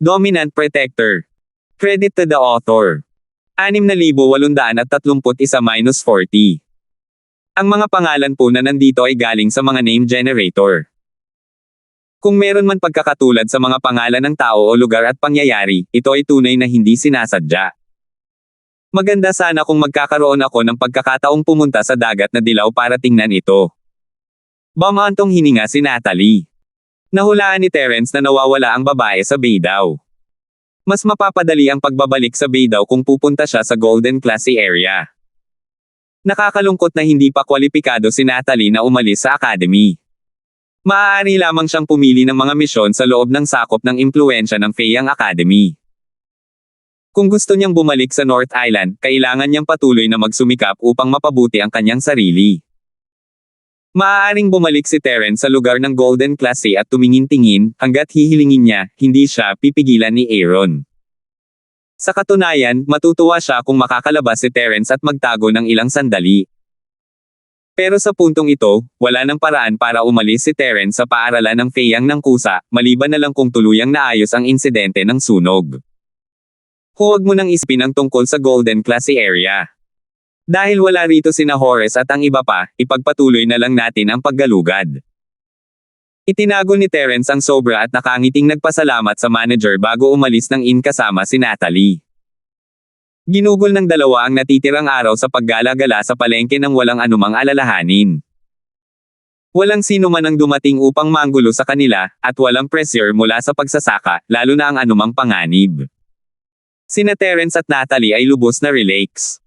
Dominant Protector. Credit to the author. 6,831-40. Ang mga pangalan po na nandito ay galing sa mga name generator. Kung meron man pagkakatulad sa mga pangalan ng tao o lugar at pangyayari, ito ay tunay na hindi sinasadya. Maganda sana kung magkakaroon ako ng pagkakataong pumunta sa dagat na dilaw para tingnan ito. Bamantong hininga si Natalie. Nahulaan ni Terence na nawawala ang babae sa bay daw. Mas mapapadali ang pagbabalik sa bay daw kung pupunta siya sa Golden Classy area. Nakakalungkot na hindi pa kwalipikado si Natalie na umalis sa academy. Maaari lamang siyang pumili ng mga misyon sa loob ng sakop ng impluwensya ng Feyang Academy. Kung gusto niyang bumalik sa North Island, kailangan niyang patuloy na magsumikap upang mapabuti ang kanyang sarili. Maaaring bumalik si Terence sa lugar ng Golden Classy at tumingin-tingin, hanggat hihilingin niya, hindi siya pipigilan ni Aaron. Sa katunayan, matutuwa siya kung makakalabas si Terence at magtago ng ilang sandali. Pero sa puntong ito, wala nang paraan para umalis si Terence sa paaralan ng Feyang ng Kusa, maliban na lang kung tuluyang naayos ang insidente ng sunog. Huwag mo nang isipin ang tungkol sa Golden Classy area. Dahil wala rito sina Horace at ang iba pa, ipagpatuloy na lang natin ang paggalugad. Itinago ni Terence ang sobra at nakangiting nagpasalamat sa manager bago umalis ng inn kasama si Natalie. Ginugol ng dalawa ang natitirang araw sa paggala-gala sa palengke ng walang anumang alalahanin. Walang sino man ang dumating upang manggulo sa kanila, at walang pressure mula sa pagsasaka, lalo na ang anumang panganib. Sina Terence at Natalie ay lubos na relax.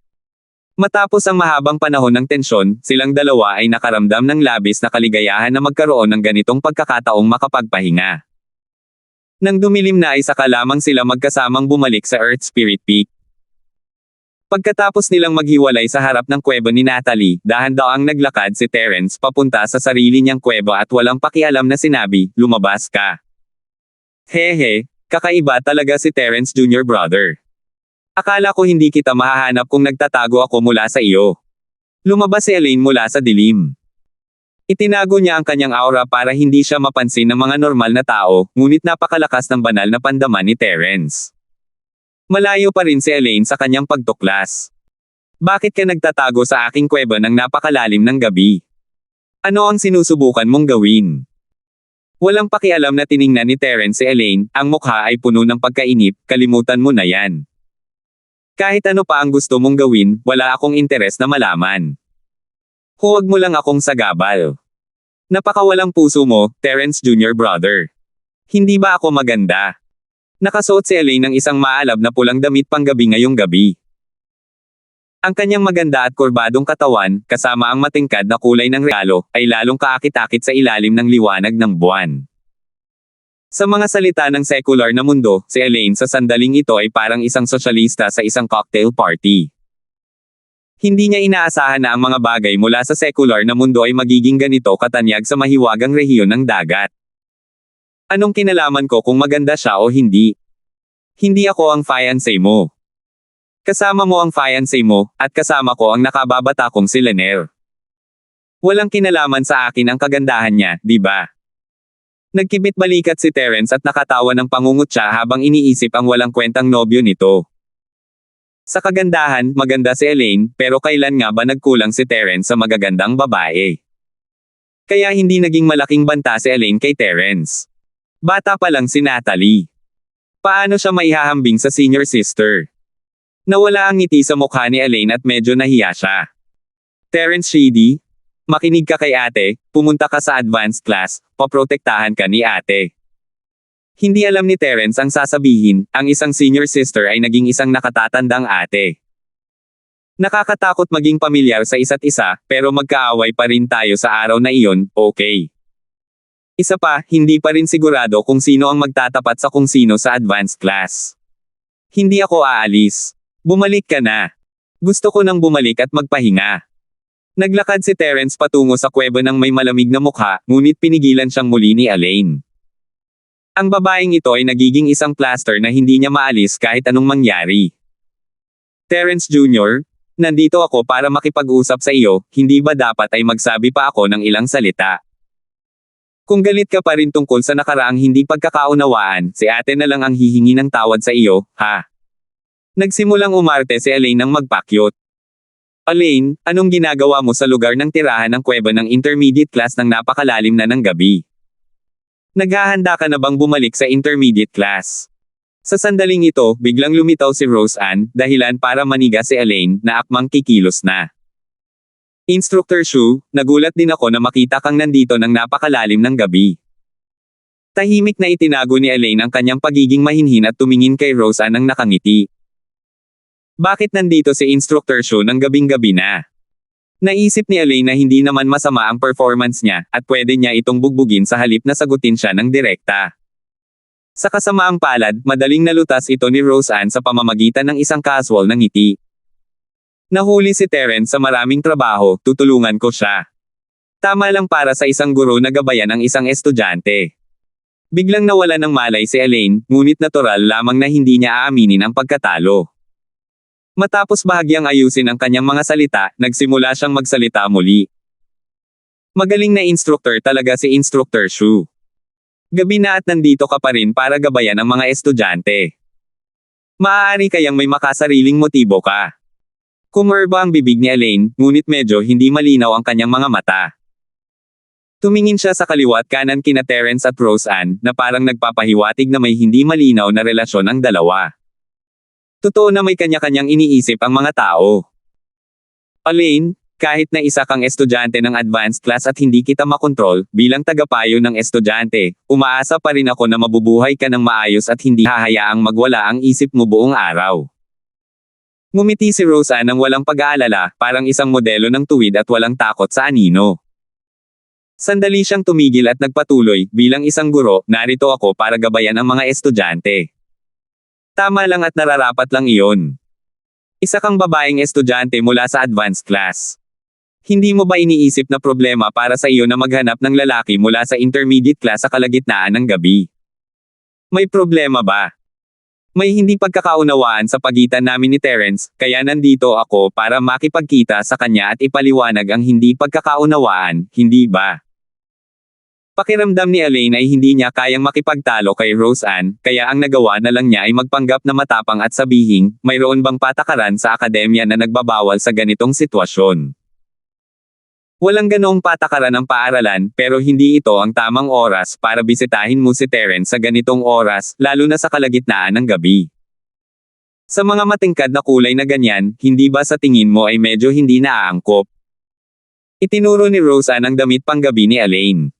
Matapos ang mahabang panahon ng tensyon, silang dalawa ay nakaramdam ng labis na kaligayahan na magkaroon ng ganitong pagkakataong makapagpahinga. Nang dumilim na ay saka lamang sila magkasamang bumalik sa Earth Spirit Peak. Pagkatapos nilang maghiwalay sa harap ng kuweba ni Natalie, dahan-daang naglakad si Terence papunta sa sarili niyang kuweba at walang pakialam na sinabi, "Lumabas ka." Hehe, kakaiba talaga si Terence Jr. brother. Akala ko hindi kita mahahanap kung nagtatago ako mula sa iyo. Lumabas si Elaine mula sa dilim. Itinago niya ang kanyang aura para hindi siya mapansin ng mga normal na tao, ngunit napakalakas ng banal na pandaman ni Terence. Malayo pa rin si Elaine sa kanyang pagtuklas. Bakit ka nagtatago sa aking kuweba ng napakalalim ng gabi? Ano ang sinusubukan mong gawin? Walang pakialam na tiningnan ni Terence si Elaine, ang mukha ay puno ng pagkainip, kalimutan mo na yan. Kahit ano pa ang gusto mong gawin, wala akong interes na malaman. Huwag mo lang akong sagabal. Napakawalang puso mo, Terence Jr. brother. Hindi ba ako maganda? Nakasuot si Elaine ng isang maalab na pulang damit panggabi ngayong gabi. Ang kanyang maganda at kurbadong katawan, kasama ang matingkad na kulay ng regalo, ay lalong kaakit-akit sa ilalim ng liwanag ng buwan. Sa mga salita ng secular na mundo, si Elaine sa sandaling ito ay parang isang sosyalista sa isang cocktail party. Hindi niya inaasahan na ang mga bagay mula sa secular na mundo ay magiging ganito katanyag sa mahiwagang rehiyon ng dagat. Anong kinalaman ko kung maganda siya o hindi? Hindi ako ang fiancé mo. Kasama mo ang fiancé mo, at kasama ko ang nakababata kong si Lanier. Walang kinalaman sa akin ang kagandahan niya, di ba? Nagkibit balikat si Terence at nakatawa ng pangungutya habang iniisip ang walang kwentang nobyo nito. Sa kagandahan, maganda si Elaine, pero kailan nga ba nagkulang si Terence sa magagandang babae? Kaya hindi naging malaking banta si Elaine kay Terence. Bata pa lang si Natalie. Paano siya maihahambing sa senior sister? Nawala ang ngiti sa mukha ni Elaine at medyo nahiya siya. Terence Sheedy, makinig ka kay ate, pumunta ka sa advanced class, paprotektahan ka ni ate. Hindi alam ni Terence ang sasabihin, ang isang senior sister ay naging isang nakatatandang ate. Nakakatakot maging pamilyar sa isa't isa, pero magkaaway pa rin tayo sa araw na iyon, okay. Isa pa, hindi pa rin sigurado kung sino ang magtatapat sa kung sino sa advanced class. Hindi ako aalis. Bumalik ka na. Gusto ko nang bumalik at magpahinga. Naglakad si Terence patungo sa kuweba ng may malamig na mukha, ngunit pinigilan siyang muli ni Elaine. Ang babaeng ito ay nagiging isang plaster na hindi niya maalis kahit anong mangyari. Terence Jr., nandito ako para makipag-usap sa iyo, hindi ba dapat ay magsabi pa ako ng ilang salita? Kung galit ka pa rin tungkol sa nakaraang hindi pagkakaunawaan, si ate na lang ang hihingi ng tawad sa iyo, ha? Nagsimulang umarte si Elaine ng magpakyot. Elaine, anong ginagawa mo sa lugar ng tirahan ng kuweba ng intermediate class ng napakalalim na ng gabi? Naghahanda ka na bang bumalik sa intermediate class? Sa sandaling ito, biglang lumitaw si Roseanne, dahilan para maniga si Elaine, na akmang kikilos na. Instructor Shu, nagulat din ako na makita kang nandito ng napakalalim ng gabi. Tahimik na itinago ni Elaine ang kanyang pagiging mahinhin at tumingin kay Roseanne ng nakangiti. Bakit nandito si Instructor Shu ng gabing-gabi na? Naisip ni Elaine na hindi naman masama ang performance niya, at pwede niya itong bugbugin sa halip na sagutin siya ng direkta. Sa kasamaang palad, madaling nalutas ito ni Roseanne sa pamamagitan ng isang casual na ngiti. Nahuli si Terence sa maraming trabaho, tutulungan ko siya. Tama lang para sa isang guro na gabayan ang isang estudyante. Biglang nawala ng malay si Elaine, ngunit natural lamang na hindi niya aaminin ang pagkatalo. Matapos bahagyang ayusin ang kanyang mga salita, nagsimula siyang magsalita muli. Magaling na instructor talaga si Instructor Shu. Gabi na at nandito ka pa rin para gabayan ang mga estudyante. Maaari kayang may makasariling motibo ka. Kumerba ang bibig ni Elaine, ngunit medyo hindi malinaw ang kanyang mga mata. Tumingin siya sa kaliwa't kanan kina Terence at Roseanne, na parang nagpapahiwatig na may hindi malinaw na relasyon ang dalawa. Totoo na may kanya-kanyang iniisip ang mga tao. Elaine, kahit na isa kang estudyante ng advanced class at hindi kita makontrol, bilang tagapayo ng estudyante, umaasa pa rin ako na mabubuhay ka ng maayos at hindi hahayaang magwala ang isip mo buong araw. Ngumiti si Roseanne ng walang pag-aalala, parang isang modelo ng tuwid at walang takot sa anino. Sandali siyang tumigil at nagpatuloy, bilang isang guro, narito ako para gabayan ang mga estudyante. Tama lang at nararapat lang iyon. Isa kang babaeng estudyante mula sa advanced class. Hindi mo ba iniisip na problema para sa iyo na maghanap ng lalaki mula sa intermediate class sa kalagitnaan ng gabi? May problema ba? May hindi pagkakaunawaan sa pagitan namin ni Terence, kaya nandito ako para makipagkita sa kanya at ipaliwanag ang hindi pagkakaunawaan, hindi ba? Pakiramdam ni Elaine ay hindi niya kayang makipagtalo kay Roseanne, kaya ang nagawa na lang niya ay magpanggap na matapang at sabihing, mayroon bang patakaran sa akademya na nagbabawal sa ganitong sitwasyon? Walang ganoong patakaran ng paaralan, pero hindi ito ang tamang oras para bisitahin mo si Terence sa ganitong oras, lalo na sa kalagitnaan ng gabi. Sa mga matingkad na kulay na ganyan, hindi ba sa tingin mo ay medyo hindi naaangkop? Itinuro ni Roseanne ang damit panggabi ni Elaine.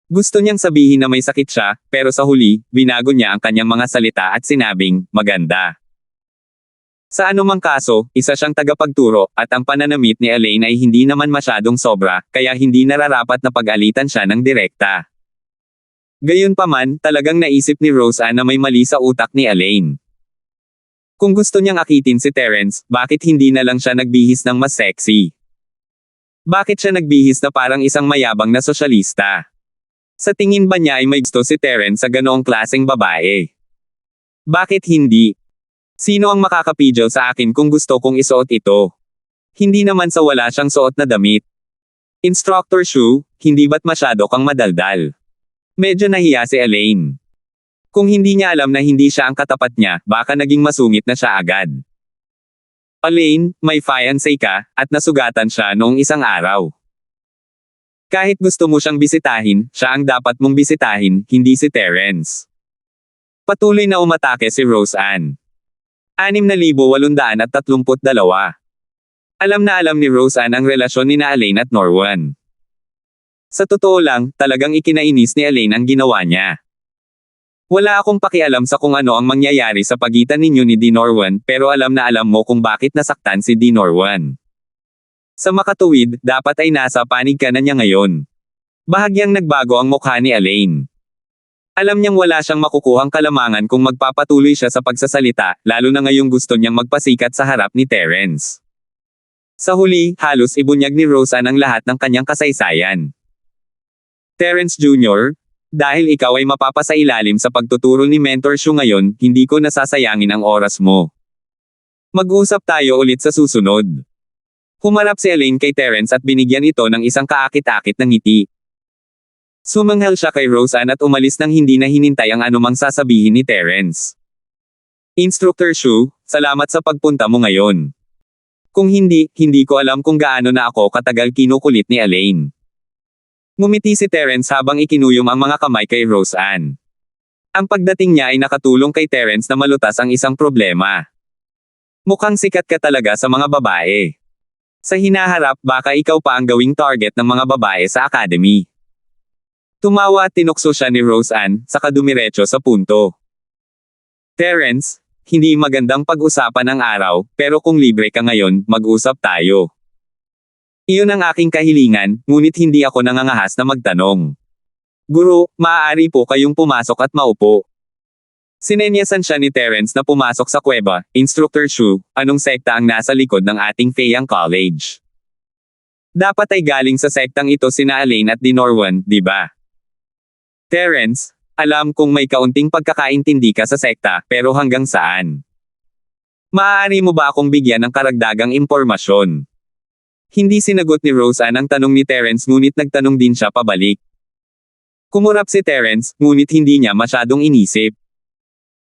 Gusto niyang sabihin na may sakit siya, pero sa huli, binago niya ang kanyang mga salita at sinabing, maganda. Sa anumang kaso, isa siyang tagapagturo, at ang pananamit ni Elaine ay hindi naman masyadong sobra, kaya hindi nararapat na pag-alitan siya ng direkta. Gayunpaman, talagang naisip ni Roseanne na may mali sa utak ni Elaine. Kung gusto niyang akitin si Terence, bakit hindi na lang siya nagbihis ng mas sexy? Bakit siya nagbihis na parang isang mayabang na sosyalista? Sa tingin ba niya ay may gusto si Terence sa ganoong klaseng babae? Bakit hindi? Sino ang makakapidyo sa akin kung gusto kong isuot ito? Hindi naman sa wala siyang suot na damit. Instructor Shu, hindi ba't masyado kang madaldal? Medyo nahiya si Elaine. Kung hindi niya alam na hindi siya ang katapat niya, baka naging masungit na siya agad. Elaine, may fiancé ka, at nasugatan siya noong isang araw. Kahit gusto mo siyang bisitahin, siya ang dapat mong bisitahin, hindi si Terence. Patuloy na umatake si Roseanne. 6,832. Alam na alam ni Roseanne ang relasyon ni Elaine at Norwan. Sa totoo lang, talagang ikinainis ni Elaine ang ginawa niya. Wala akong pakialam sa kung ano ang mangyayari sa pagitan ninyo ni Norwan, pero alam na alam mo kung bakit nasaktan si Norwan. Sa makatuwid, dapat ay nasa panig ka na niya ngayon. Bahagyang nagbago ang mukha ni Elaine. Alam niyang wala siyang makukuhang kalamangan kung magpapatuloy siya sa pagsasalita, lalo na ngayong gusto niyang magpasikat sa harap ni Terence. Sa huli, halos ibunyag ni Roseanne ang lahat ng kanyang kasaysayan. Terence Jr., dahil ikaw ay mapapasailalim sa pagtuturo ni Mentor Shu ngayon, hindi ko nasasayangin ang oras mo. Mag-usap tayo ulit sa susunod. Humarap si Elaine kay Terence at binigyan ito ng isang kaakit-akit na ngiti. Sumanghal siya kay Roseanne at umalis nang hindi na hinintay ang anumang sasabihin ni Terence. Instructor Shu, salamat sa pagpunta mo ngayon. Kung hindi ko alam kung gaano na ako katagal kinukulit ni Elaine. Ngumiti si Terence habang ikinuyom ang mga kamay kay Roseanne. Ang pagdating niya ay nakatulong kay Terence na malutas ang isang problema. Mukhang sikat ka talaga sa mga babae. Sa hinaharap baka ikaw pa ang gawing target ng mga babae sa academy. Tumawa at tinukso siya ni Roseanne, saka dumiretso sa punto. Terence, hindi magandang pag-usapan ang araw, pero kung libre ka ngayon, mag-usap tayo. Iyon ang aking kahilingan, ngunit hindi ako nangangahas na magtanong. Guro, maaari po kayong pumasok at maupo. Sinenyasan siya ni Terence na pumasok sa kuweba. Instructor Shu, anong sekta ang nasa likod ng ating Feiyang College? Dapat ay galing sa sektang ito sina Elaine at Dinorwan, di ba? Terence, alam kong may kaunting pagkakaintindi ka sa sekta, pero hanggang saan? Maaari mo ba akong bigyan ng karagdagang impormasyon? Hindi sinagot ni Roseanne ang tanong ni Terence ngunit nagtanong din siya pabalik. Kumurap si Terence, ngunit hindi niya masyadong inisip.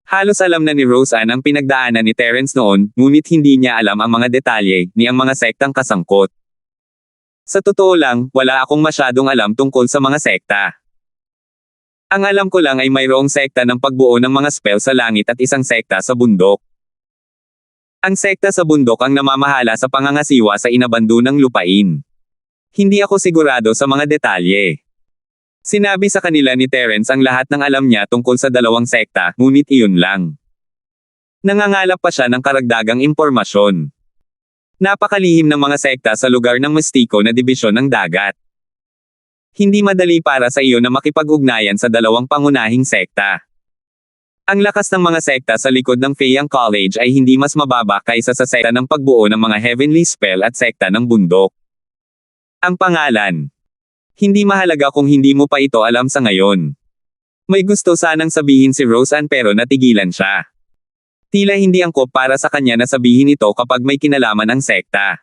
Halos alam na ni Roseanne ang pinagdaanan ni Terence noon, ngunit hindi niya alam ang mga detalye, ni ang mga sektang kasangkot. Sa totoo lang, wala akong masyadong alam tungkol sa mga sekta. Ang alam ko lang ay mayroong sekta ng pagbuo ng mga spell sa langit at isang sekta sa bundok. Ang sekta sa bundok ang namamahala sa pangangasiwa sa inabando ng lupain. Hindi ako sigurado sa mga detalye. Sinabi sa kanila ni Terence ang lahat ng alam niya tungkol sa dalawang sekta, ngunit iyon lang. Nangangalap pa siya ng karagdagang impormasyon. Napakalihim ng mga sekta sa lugar ng Mistiko na dibisyon ng dagat. Hindi madali para sa iyo na makipag-ugnayan sa dalawang pangunahing sekta. Ang lakas ng mga sekta sa likod ng Feiyang College ay hindi mas mababa kaysa sa sekta ng pagbuo ng mga heavenly spell at sekta ng bundok. Ang pangalan. Hindi mahalaga kung hindi mo pa ito alam sa ngayon. May gusto sanang sabihin si Roseanne pero natigilan siya. Tila hindi angkop para sa kanya na sabihin ito kapag may kinalaman ang sekta.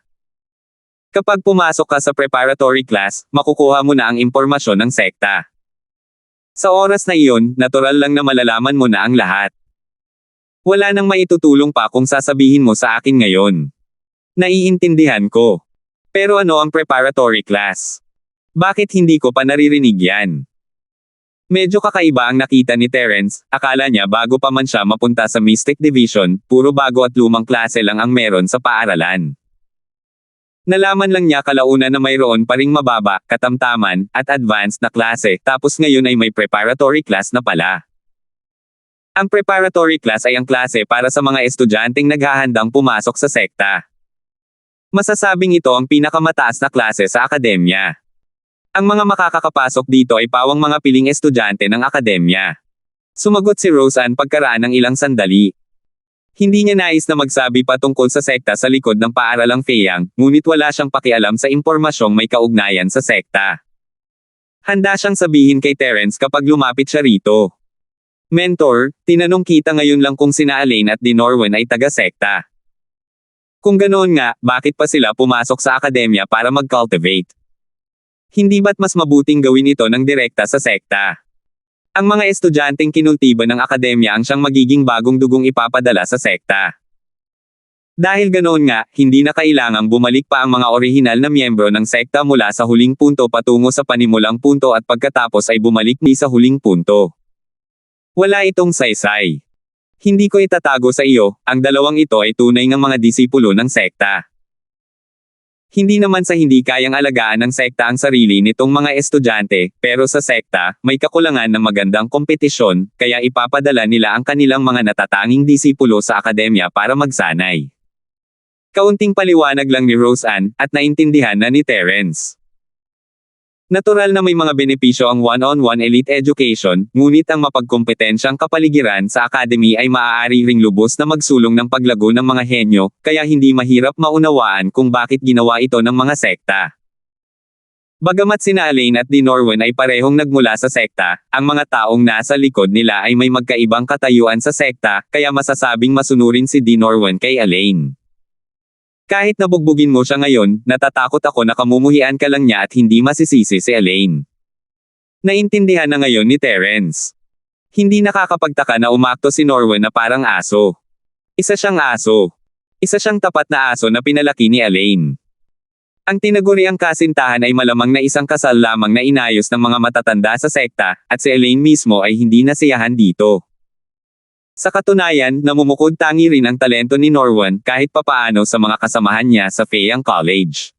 Kapag pumasok ka sa preparatory class, makukuha mo na ang impormasyon ng sekta. Sa oras na iyon, natural lang na malalaman mo na ang lahat. Wala nang maitutulong pa kung sasabihin mo sa akin ngayon. Naiintindihan ko. Pero ano ang preparatory class? Bakit hindi ko pa naririnig yan? Medyo kakaiba ang nakita ni Terence, akala niya bago pa man siya mapunta sa Mystic Division, puro bago at lumang klase lang ang meron sa paaralan. Nalaman lang niya kalaunan na mayroon pa ring mababa, katamtaman, at advanced na klase, tapos ngayon ay may preparatory class na pala. Ang preparatory class ay ang klase para sa mga estudyanteng naghahandang pumasok sa sekta. Masasabing ito ang pinakamataas na klase sa akademya. Ang mga makakakapasok dito ay pawang mga piling estudyante ng akademya. Sumagot si Roseanne pagkaraan ng ilang sandali. Hindi niya nais na magsabi pa tungkol sa sekta sa likod ng paaralang Feiyang, ngunit wala siyang pakialam sa impormasyong may kaugnayan sa sekta. Handa siyang sabihin kay Terence kapag lumapit siya rito. Mentor, tinanong kita ngayon lang kung sina Elaine at Dinorwan ay taga-sekta. Kung ganoon nga, bakit pa sila pumasok sa akademya para mag-cultivate? Hindi ba't mas mabuting gawin ito ng direkta sa sekta? Ang mga estudyanteng kinultiba ng akademya ang siyang magiging bagong dugong ipapadala sa sekta. Dahil ganoon nga, hindi na kailangang bumalik pa ang mga orihinal na miyembro ng sekta mula sa huling punto patungo sa panimulang punto at pagkatapos ay bumalik ni sa huling punto. Wala itong saysay. Hindi ko itatago sa iyo, ang dalawang ito ay tunay ng mga disipulo ng sekta. Hindi naman sa hindi kayang alagaan ng sekta ang sarili nitong mga estudyante, pero sa sekta, may kakulangan ng magandang kompetisyon, kaya ipapadala nila ang kanilang mga natatanging disipulo sa akademya para magsanay. Kaunting paliwanag lang ni Roseanne, at naintindihan na ni Terence. Natural na may mga benepisyo ang one-on-one elite education, ngunit ang mapagkompetensyang kapaligiran sa academy ay maaari ring lubos na magsulong ng paglago ng mga henyo, kaya hindi mahirap maunawaan kung bakit ginawa ito ng mga sekta. Bagamat sina Elaine at Dinorwan ay parehong nagmula sa sekta, ang mga taong nasa likod nila ay may magkaibang katayuan sa sekta, kaya masasabing masunurin si Dinorwan kay Elaine. Kahit nabugbugin mo siya ngayon, natatakot ako na kamumuhian ka lang niya at hindi masisisi si Elaine. Naintindihan na ngayon ni Terence. Hindi nakakapagtaka na umakto si Norwen na parang aso. Isa siyang aso. Isa siyang tapat na aso na pinalaki ni Elaine. Ang tinaguriang kasintahan ay malamang na isang kasal lamang na inayos ng mga matatanda sa sekta, at si Elaine mismo ay hindi nasiyahan dito. Sa katunayan, namumukod tangi rin ang talento ni Norwen kahit papaano sa mga kasamahan niya sa Fayang College.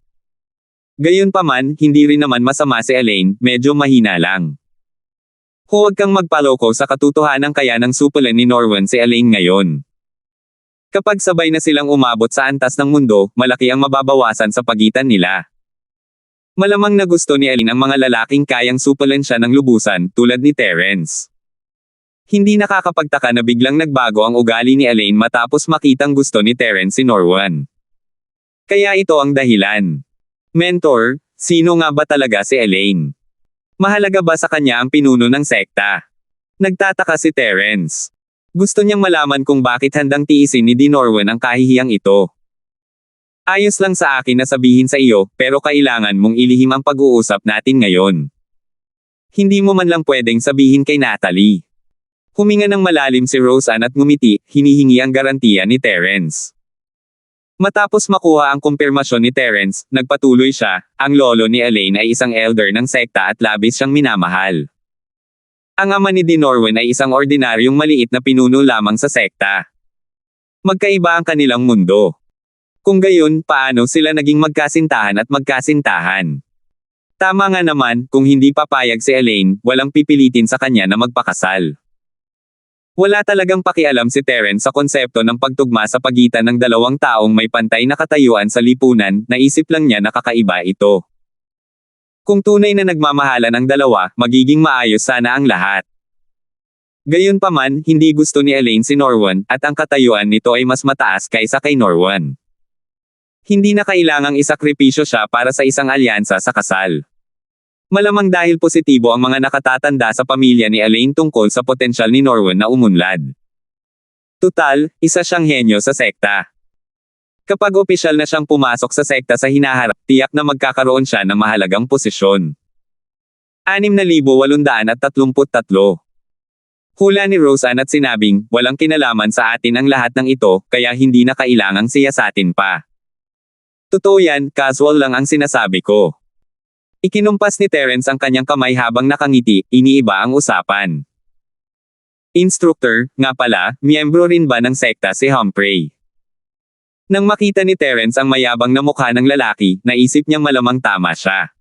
Gayunpaman, hindi rin naman masama si Elaine, medyo mahina lang. Huwag kang magpaloko sa katotohanan kaya ng supulan ni Norwen si Elaine ngayon. Kapag sabay na silang umabot sa antas ng mundo, malaki ang mababawasan sa pagitan nila. Malamang na gusto ni Elaine ang mga lalaking kayang supulan siya ng lubusan, tulad ni Terence. Hindi nakakapagtaka na biglang nagbago ang ugali ni Elaine matapos makitang gusto ni Terence si Norwen. Kaya ito ang dahilan. Mentor, sino nga ba talaga si Elaine? Mahalaga ba sa kanya ang pinuno ng sekta? Nagtataka si Terence. Gusto niyang malaman kung bakit handang tiisin ni Norwen ang kahihiyang ito. Ayos lang sa akin na sabihin sa iyo, pero kailangan mong ilihim ang pag-uusap natin ngayon. Hindi mo man lang pwedeng sabihin kay Natalie. Huminga ng malalim si Roseanne at ngumiti, hinihingi ang garantiya ni Terence. Matapos makuha ang kumpirmasyon ni Terence, nagpatuloy siya, ang lolo ni Elaine ay isang elder ng sekta at labis siyang minamahal. Ang ama ni Norwen ay isang ordinaryong maliit na pinuno lamang sa sekta. Magkaiba ang kanilang mundo. Kung gayon, paano sila naging magkasintahan at magkasintahan? Tama nga naman, kung hindi papayag si Elaine, walang pipilitin sa kanya na magpakasal. Wala talagang pakialam si Terence sa konsepto ng pagtugma sa pagitan ng dalawang taong may pantay na katayuan sa lipunan, naisip lang niya na kakaiba ito. Kung tunay na nagmamahalan ang dalawa, magiging maayos sana ang lahat. Gayunpaman, hindi gusto ni Elaine si Norwen, at ang katayuan nito ay mas mataas kaysa kay Norwen. Hindi na kailangang isakripisyo siya para sa isang alyansa sa kasal. Malamang dahil positibo ang mga nakatatanda sa pamilya ni Elaine tungkol sa potensyal ni Norwen na umunlad. Tutal, isa siyang henyo sa sekta. Kapag opisyal na siyang pumasok sa sekta sa hinaharap, tiyak na magkakaroon siya ng mahalagang posisyon. 6,833. Hula ni Roseanne at sinabing, walang kinalaman sa atin ang lahat ng ito, kaya hindi na kailangang siyasatin pa. Totoo yan, casual lang ang sinasabi ko. Ikinumpas ni Terence ang kanyang kamay habang nakangiti, iniiba ang usapan. Instructor, nga pala, miyembro rin ba ng sekta si Humphrey? Nang makita ni Terence ang mayabang na mukha ng lalaki, naisip niyang malamang tama siya.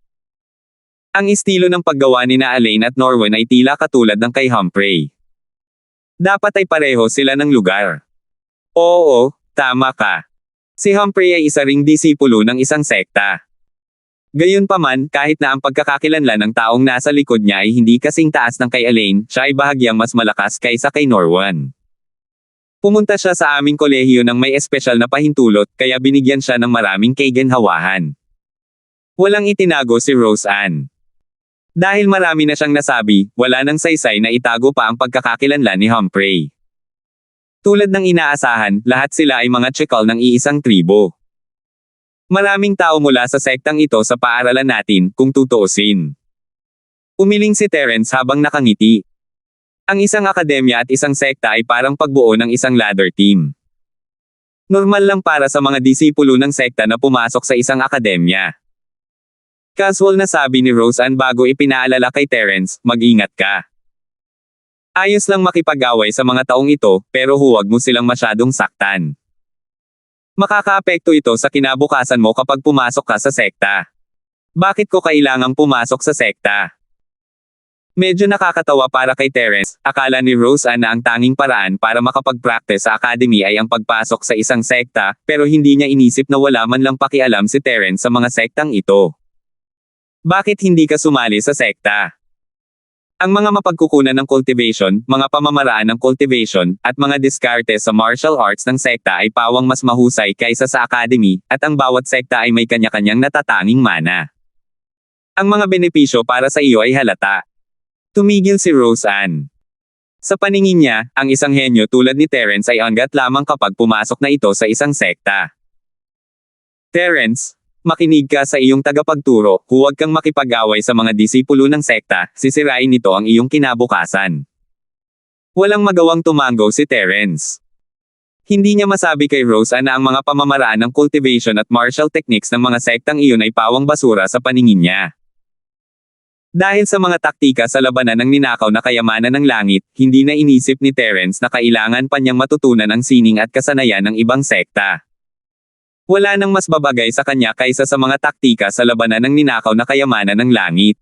Ang estilo ng paggawa ni Elaine at Norwen ay tila katulad ng kay Humphrey. Dapat ay pareho sila ng lugar. Oo, tama ka. Si Humphrey ay isa ring disipulo ng isang sekta. Gayunpaman, kahit na ang pagkakakilanlan ng taong nasa likod niya ay hindi kasing taas ng kay Elaine, siya ay bahagyang mas malakas kaysa kay Norwen. Pumunta siya sa aming kolehiyo ng may espesyal na pahintulot, kaya binigyan siya ng maraming kaiganhawahan. Walang itinago si Roseanne. Dahil marami na siyang nasabi, wala nang saysay na itago pa ang pagkakakilanlan ni Humphrey. Tulad ng inaasahan, lahat sila ay mga tsikal ng iisang tribo. Maraming tao mula sa sektang ito sa paaralan natin, kung tutuusin. Umiling si Terence habang nakangiti. Ang isang akademya at isang sekta ay parang pagbuo ng isang ladder team. Normal lang para sa mga disipulo ng sekta na pumasok sa isang akademya. Casual na sabi ni Roseanne bago ipinaalala kay Terence, mag-ingat ka. Ayos lang makipag-away sa mga taong ito, pero huwag mo silang masyadong saktan. Makakaapekto ito sa kinabukasan mo kapag pumasok ka sa sekta. Bakit ko kailangang pumasok sa sekta? Medyo nakakatawa para kay Terence, akala ni Roseanne na ang tanging paraan para makapag-practice sa academy ay ang pagpasok sa isang sekta, pero hindi niya inisip na wala man lang pakialam si Terence sa mga sektang ito. Bakit hindi ka sumali sa sekta? Ang mga mapagkukunan ng cultivation, mga pamamaraan ng cultivation, at mga diskarte sa martial arts ng sekta ay pawang mas mahusay kaysa sa academy, at ang bawat sekta ay may kanya-kanyang natatanging mana. Ang mga benepisyo para sa iyo ay halata. Tumigil si Roseanne. Sa paningin niya, ang isang henyo tulad ni Terence ay angat lamang kapag pumasok na ito sa isang sekta. Terence, Makinig ka sa iyong tagapagturo, huwag kang makipag-away sa mga disipulo ng sekta, sisirain nito ang iyong kinabukasan. Walang magawang tumanggo si Terence. Hindi niya masabi kay Roseanne na ang mga pamamaraan ng cultivation at martial techniques ng mga sektang iyon ay pawang basura sa paningin niya. Dahil sa mga taktika sa labanan ng ninakaw na kayamanan ng langit, hindi na inisip ni Terence na kailangan pa niyang matutunan ang sining at kasanayan ng ibang sekta. Wala nang mas babagay sa kanya kaysa sa mga taktika sa labanan ng ninakaw na kayamanan ng langit.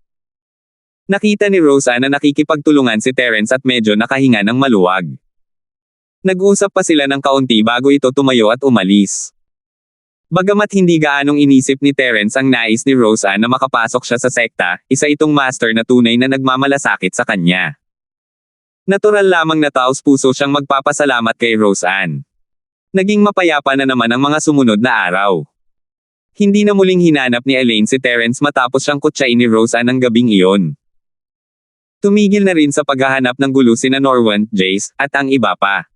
Nakita ni Roseanne na nakikipagtulungan si Terence at medyo nakahinga ng maluwag. Nag-usap pa sila ng kaunti bago ito tumayo at umalis. Bagamat hindi gaanong inisip ni Terence ang nais ni Roseanne na makapasok siya sa sekta, isa itong master na tunay na nagmamalasakit sa kanya. Natural lamang na taos-puso siyang magpapasalamat kay Roseanne. Naging mapayapa na naman ang mga sumunod na araw. Hindi na muling hinanap ni Elaine si Terence matapos siyang kutsain ni Roseanne ang gabing iyon. Tumigil na rin sa paghahanap ng gulo sina Norwan, Jace, at ang iba pa.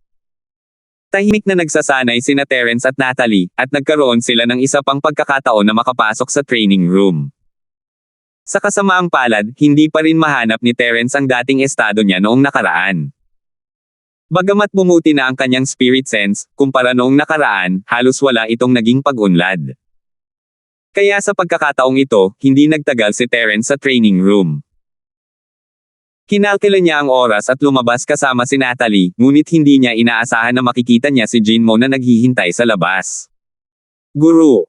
Tahimik na nagsasanay sina Terence at Natalie, at nagkaroon sila ng isa pang pagkakataon na makapasok sa training room. Sa kasamaang palad, hindi pa rin mahanap ni Terence ang dating estado niya noong nakaraan. Bagamat bumuti na ang kanyang spirit sense, kumpara noong nakaraan, halos wala itong naging pag-unlad. Kaya sa pagkakataong ito, hindi nagtagal si Terence sa training room. Kinalkila niya ang oras at lumabas kasama si Natalie, ngunit hindi niya inaasahan na makikita niya si Jinmo na naghihintay sa labas. Guru,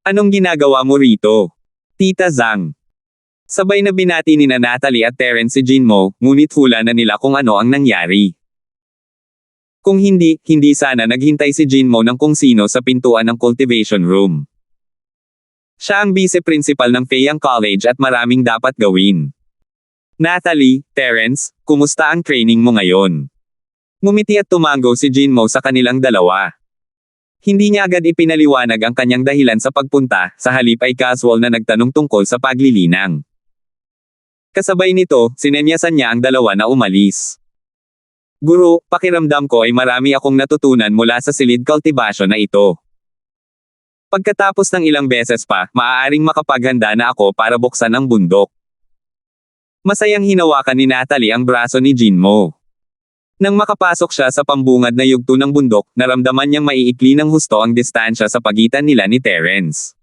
anong ginagawa mo rito? Tita Zhang. Sabay na binati ni Natalie at Terence si Jinmo, ngunit hula na nila kung ano ang nangyari. Kung hindi sana naghintay si Jinmo ng kung sino sa pintuan ng cultivation room. Siya ang vice-principal ng Feiyang College at maraming dapat gawin. Natalie, Terence, kumusta ang training mo ngayon? Ngumiti at tumango si Jinmo sa kanilang dalawa. Hindi niya agad ipinaliwanag ang kanyang dahilan sa pagpunta, sa halip ay casual na nagtanong tungkol sa paglilinang. Kasabay nito, sinenyasan niya ang dalawa na umalis. Guru, pakiramdam ko ay marami akong natutunan mula sa silid cultivation na ito. Pagkatapos ng ilang beses pa, maaaring makapaghanda na ako para buksan ang bundok. Masayang hinawakan ni Natalie ang braso ni Jinmo. Nang makapasok siya sa pambungad na yugto ng bundok, naramdaman niyang maiikli ng husto ang distansya sa pagitan nila ni Terence.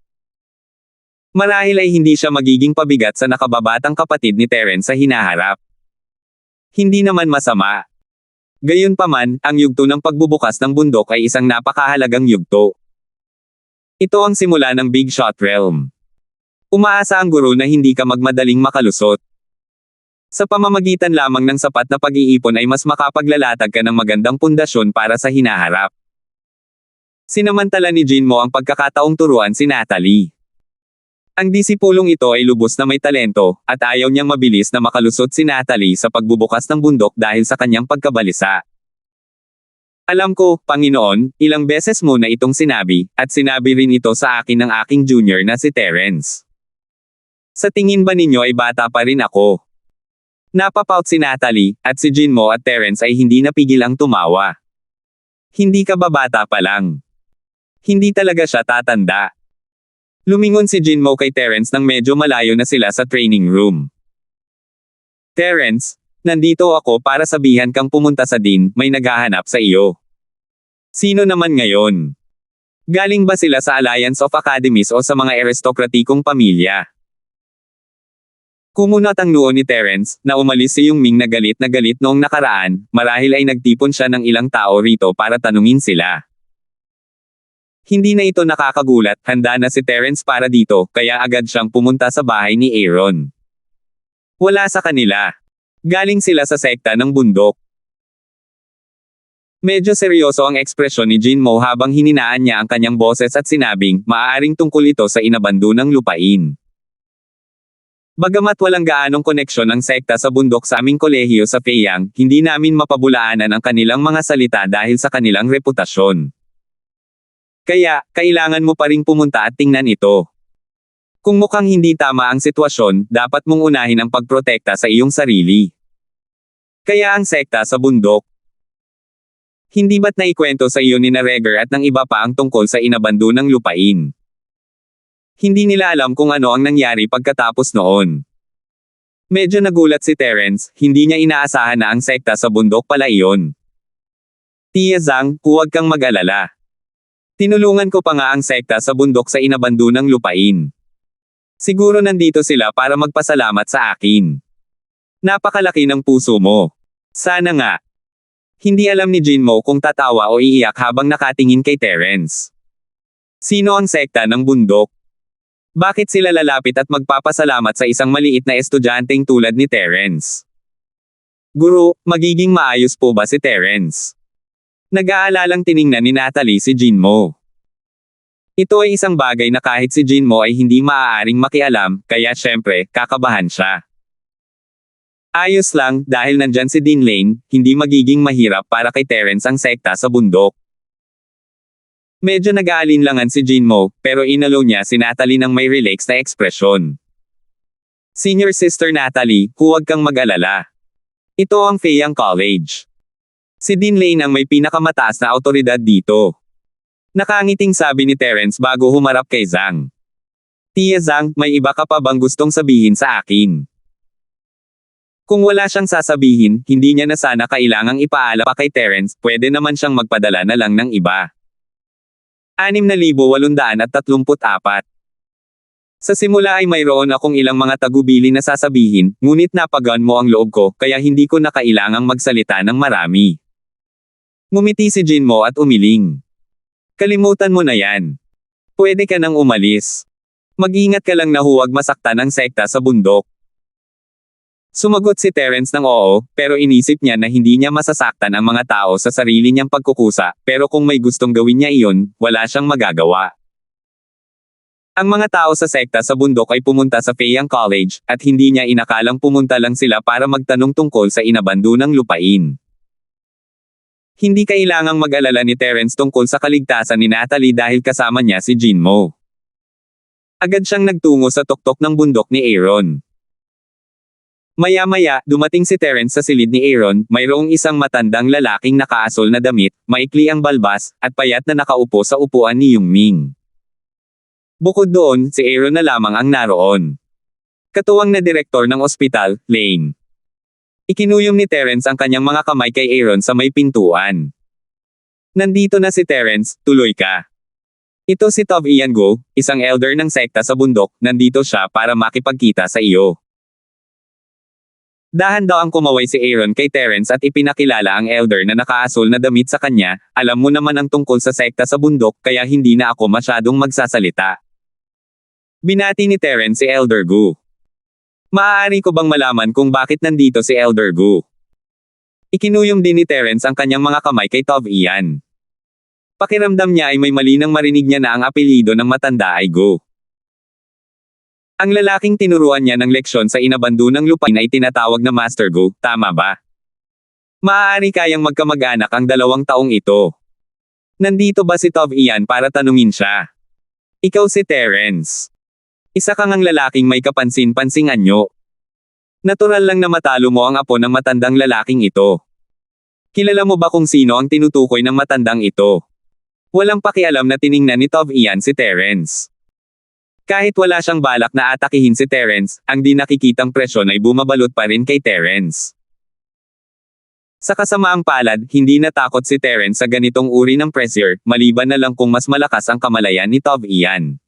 Marahil ay hindi siya magiging pabigat sa nakababatang kapatid ni Terence sa hinaharap. Hindi naman masama. Gayunpaman, ang yugto ng pagbubukas ng bundok ay isang napakahalagang yugto. Ito ang simula ng Big Shot Realm. Umaasa ang guro na hindi ka magmadaling makalusot. Sa pamamagitan lamang ng sapat na pag-iipon ay mas makapaglalatag ka ng magandang pundasyon para sa hinaharap. Sinamantala ni Jinmo ang pagkakataong turuan si Natalie. Ang disipulong ito ay lubos na may talento, at ayaw niyang mabilis na makalusot si Natalie sa pagbubukas ng bundok dahil sa kanyang pagkabalisa. Alam ko, Panginoon, ilang beses mo na itong sinabi, at sinabi rin ito sa akin ng aking junior na si Terence. Sa tingin ba ninyo ay bata pa rin ako? Napapout si Natalie, at si Jinmo at Terence ay hindi napigil ang tumawa. Hindi ka ba bata pa lang? Hindi talaga siya tatanda. Lumingon si Jinmo kay Terence nang medyo malayo na sila sa training room. Terence, nandito ako para sabihan kang pumunta sa Dean, may naghahanap sa iyo. Sino naman ngayon? Galing ba sila sa Alliance of Academies o sa mga aristokratikong pamilya? Kumunat ang noo ni Terence, na umalis si Yungming na galit noong nakaraan, marahil ay nagtipon siya ng ilang tao rito para tanungin sila. Hindi na ito nakakagulat, handa na si Terence para dito, kaya agad siyang pumunta sa bahay ni Aaron. Wala sa kanila. Galing sila sa sekta ng bundok. Medyo seryoso ang ekspresyon ni Jinmo habang hininaan niya ang kanyang boses at sinabing, maaaring tungkol ito sa inabandonang lupain. Bagamat walang gaanong koneksyon ang sekta sa bundok sa aming kolehiyo sa Feiyang, hindi namin mapabulaanan ang kanilang mga salita dahil sa kanilang reputasyon. Kaya, kailangan mo pa ring pumunta at tingnan ito. Kung mukhang hindi tama ang sitwasyon, dapat mong unahin ang pagprotekta sa iyong sarili. Kaya ang sekta sa bundok. Hindi ba't naikwento sa iyo ni Nareger at ng iba pa ang tungkol sa inabandonang lupain? Hindi nila alam kung ano ang nangyari pagkatapos noon. Medyo nagulat si Terence, hindi niya inaasahan na ang sekta sa bundok pala iyon. Tia Zhang, huwag kang mag-alala. Tinulungan ko pa nga ang sekta sa bundok sa inabandunang lupain. Siguro nandito sila para magpasalamat sa akin. Napakalaki ng puso mo. Sana nga. Hindi alam ni Jinmo kung tatawa o iiyak habang nakatingin kay Terence. Sino ang sekta ng bundok? Bakit sila lalapit at magpapasalamat sa isang maliit na estudyanteng tulad ni Terence? Guro, magiging maayos po ba si Terence? Nag-aalalang tiningnan ni Natalie si Jinmo. Ito ay isang bagay na kahit si Jinmo ay hindi maaaring makialam, kaya syempre, kakabahan siya. Ayos lang, dahil nandyan si Dean Lane, hindi magiging mahirap para kay Terence ang sekta sa bundok. Medyo nag-aalinlangan si Jinmo, pero inalo niya si Natalie ng may relax na ekspresyon. Senior Sister Natalie, huwag kang mag-alala. Ito ang Feiyang College. Si Dean Lane ang may pinakamataas na awtoridad dito. Nakangiting sabi ni Terence bago humarap kay Zhang. Tia Zhang, may iba ka pa bang gustong sabihin sa akin? Kung wala siyang sasabihin, hindi niya na sana kailangang ipaalam pa kay Terence, pwede naman siyang magpadala na lang ng iba. 6,834. Sa simula ay mayroon akong ilang mga tagubili na sasabihin, ngunit napagaan mo ang loob ko, kaya hindi ko na kailangang magsalita ng marami. Ngumiti si Jinmo at umiling. Kalimutan mo na yan. Pwede ka nang umalis. Mag-ingat ka lang na huwag masaktan ang sekta sa bundok. Sumagot si Terence ng oo, pero inisip niya na hindi niya masasaktan ang mga tao sa sarili niyang pagkukusa, pero kung may gustong gawin niya iyon, wala siyang magagawa. Ang mga tao sa sekta sa bundok ay pumunta sa Feiyang College, at hindi niya inakalang pumunta lang sila para magtanong tungkol sa inabandunang lupain. Hindi kailangang mag-alala ni Terence tungkol sa kaligtasan ni Natalie dahil kasama niya si Jinmo. Agad siyang nagtungo sa tuktok ng bundok ni Aaron. Maya-maya, dumating si Terence sa silid ni Aaron, mayroong isang matandang lalaking nakaasol na damit, maikli ang balbas, at payat na nakaupo sa upuan ni Yungming. Bukod doon, si Aaron na lamang ang naroon. Katuwang na direktor ng ospital, Lane. Ikinuyom ni Terence ang kanyang mga kamay kay Aaron sa may pintuan. Nandito na si Terence, tuloy ka. Ito si Tov Ian Go, isang elder ng sekta sa bundok, nandito siya para makipagkita sa iyo. Dahan-dahang kumaway si Aaron kay Terence at ipinakilala ang elder na nakaasol na damit sa kanya, alam mo naman ang tungkol sa sekta sa bundok kaya hindi na ako masyadong magsasalita. Binati ni Terence si Elder Gu. Maaari ko bang malaman kung bakit nandito si Elder Gu? Ikinuyom din ni Terence ang kanyang mga kamay kay Tov Ian. Pakiramdam niya ay may mali nang marinig niya na ang apelyido ng matanda ay Gu. Ang lalaking tinuruan niya ng leksyon sa inabandunang lupain ay tinatawag na Master Gu, tama ba? Maaari kayang magkamag-anak ang 2 taong ito. Nandito ba si Tov Ian para tanungin siya? Ikaw si Terence. Isa kang ang lalaking may kapansin-pansing anyo. Natural lang na matalo mo ang apo ng matandang lalaking ito. Kilala mo ba kung sino ang tinutukoy ng matandang ito? Walang pakialam na tiningnan ni Tov Ian si Terence. Kahit wala siyang balak na atakihin si Terence, ang di nakikitang presyon ay bumabalot pa rin kay Terence. Sa kasamaang palad, hindi natakot si Terence sa ganitong uri ng pressure, maliban na lang kung mas malakas ang kamalayan ni Tov Ian.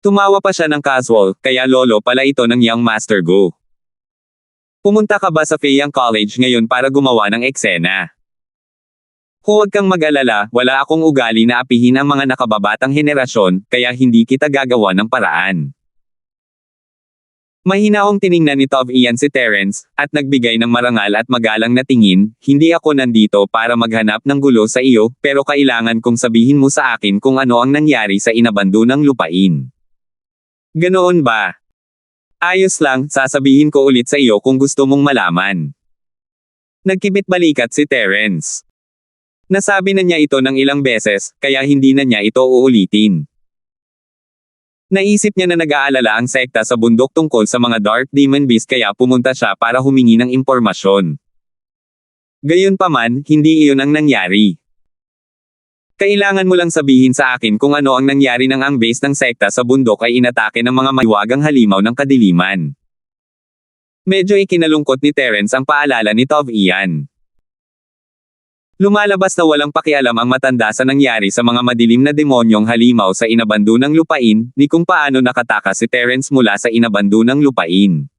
Tumawa pa siya ng casual, kaya lolo pala ito ng young Master Gu. Pumunta ka ba sa Feiyang College ngayon para gumawa ng eksena? Huwag kang mag-alala, wala akong ugali na apihin ang mga nakababatang henerasyon, kaya hindi kita gagawa ng paraan. Mahinaong tiningnan ni Tov Ian si Terence, at nagbigay ng marangal at magalang na tingin, hindi ako nandito para maghanap ng gulo sa iyo, pero kailangan kong sabihin mo sa akin kung ano ang nangyari sa inabandunang lupain. Ganoon ba? Ayos lang, sasabihin ko ulit sa iyo kung gusto mong malaman. Nagkibit balikat si Terence. Nasabi na niya ito ng ilang beses, kaya hindi na niya ito uulitin. Naisip niya na nag-aalala ang sekta sa bundok tungkol sa mga Dark Demon Beast kaya pumunta siya para humingi ng impormasyon. Gayunpaman, hindi iyon ang nangyari. Kailangan mo lang sabihin sa akin kung ano ang nangyari nang ang base ng sekta sa bundok ay inatake ng mga mahiwagang halimaw ng kadiliman. Medyo ikinalungkot ni Terence ang paalala ni Tov Ian. Lumalabas na walang pakialam ang matanda sa nangyari sa mga madilim na demonyong halimaw sa inabandunang lupain, ni kung paano nakatakas si Terence mula sa inabandunang lupain.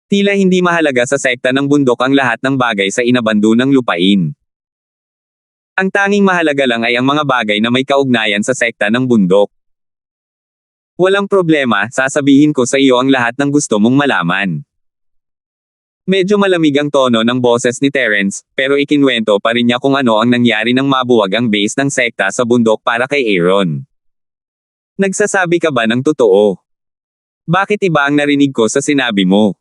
Tila hindi mahalaga sa sekta ng bundok ang lahat ng bagay sa inabandunang lupain. Ang tanging mahalaga lang ay ang mga bagay na may kaugnayan sa sekta ng bundok. Walang problema, sasabihin ko sa iyo ang lahat ng gusto mong malaman. Medyo malamig ang tono ng boses ni Terence, pero ikinwento pa rin niya kung ano ang nangyari nang mabuwag ang base ng sekta sa bundok para kay Aaron. Nagsasabi ka ba ng totoo? Bakit iba ang narinig ko sa sinabi mo?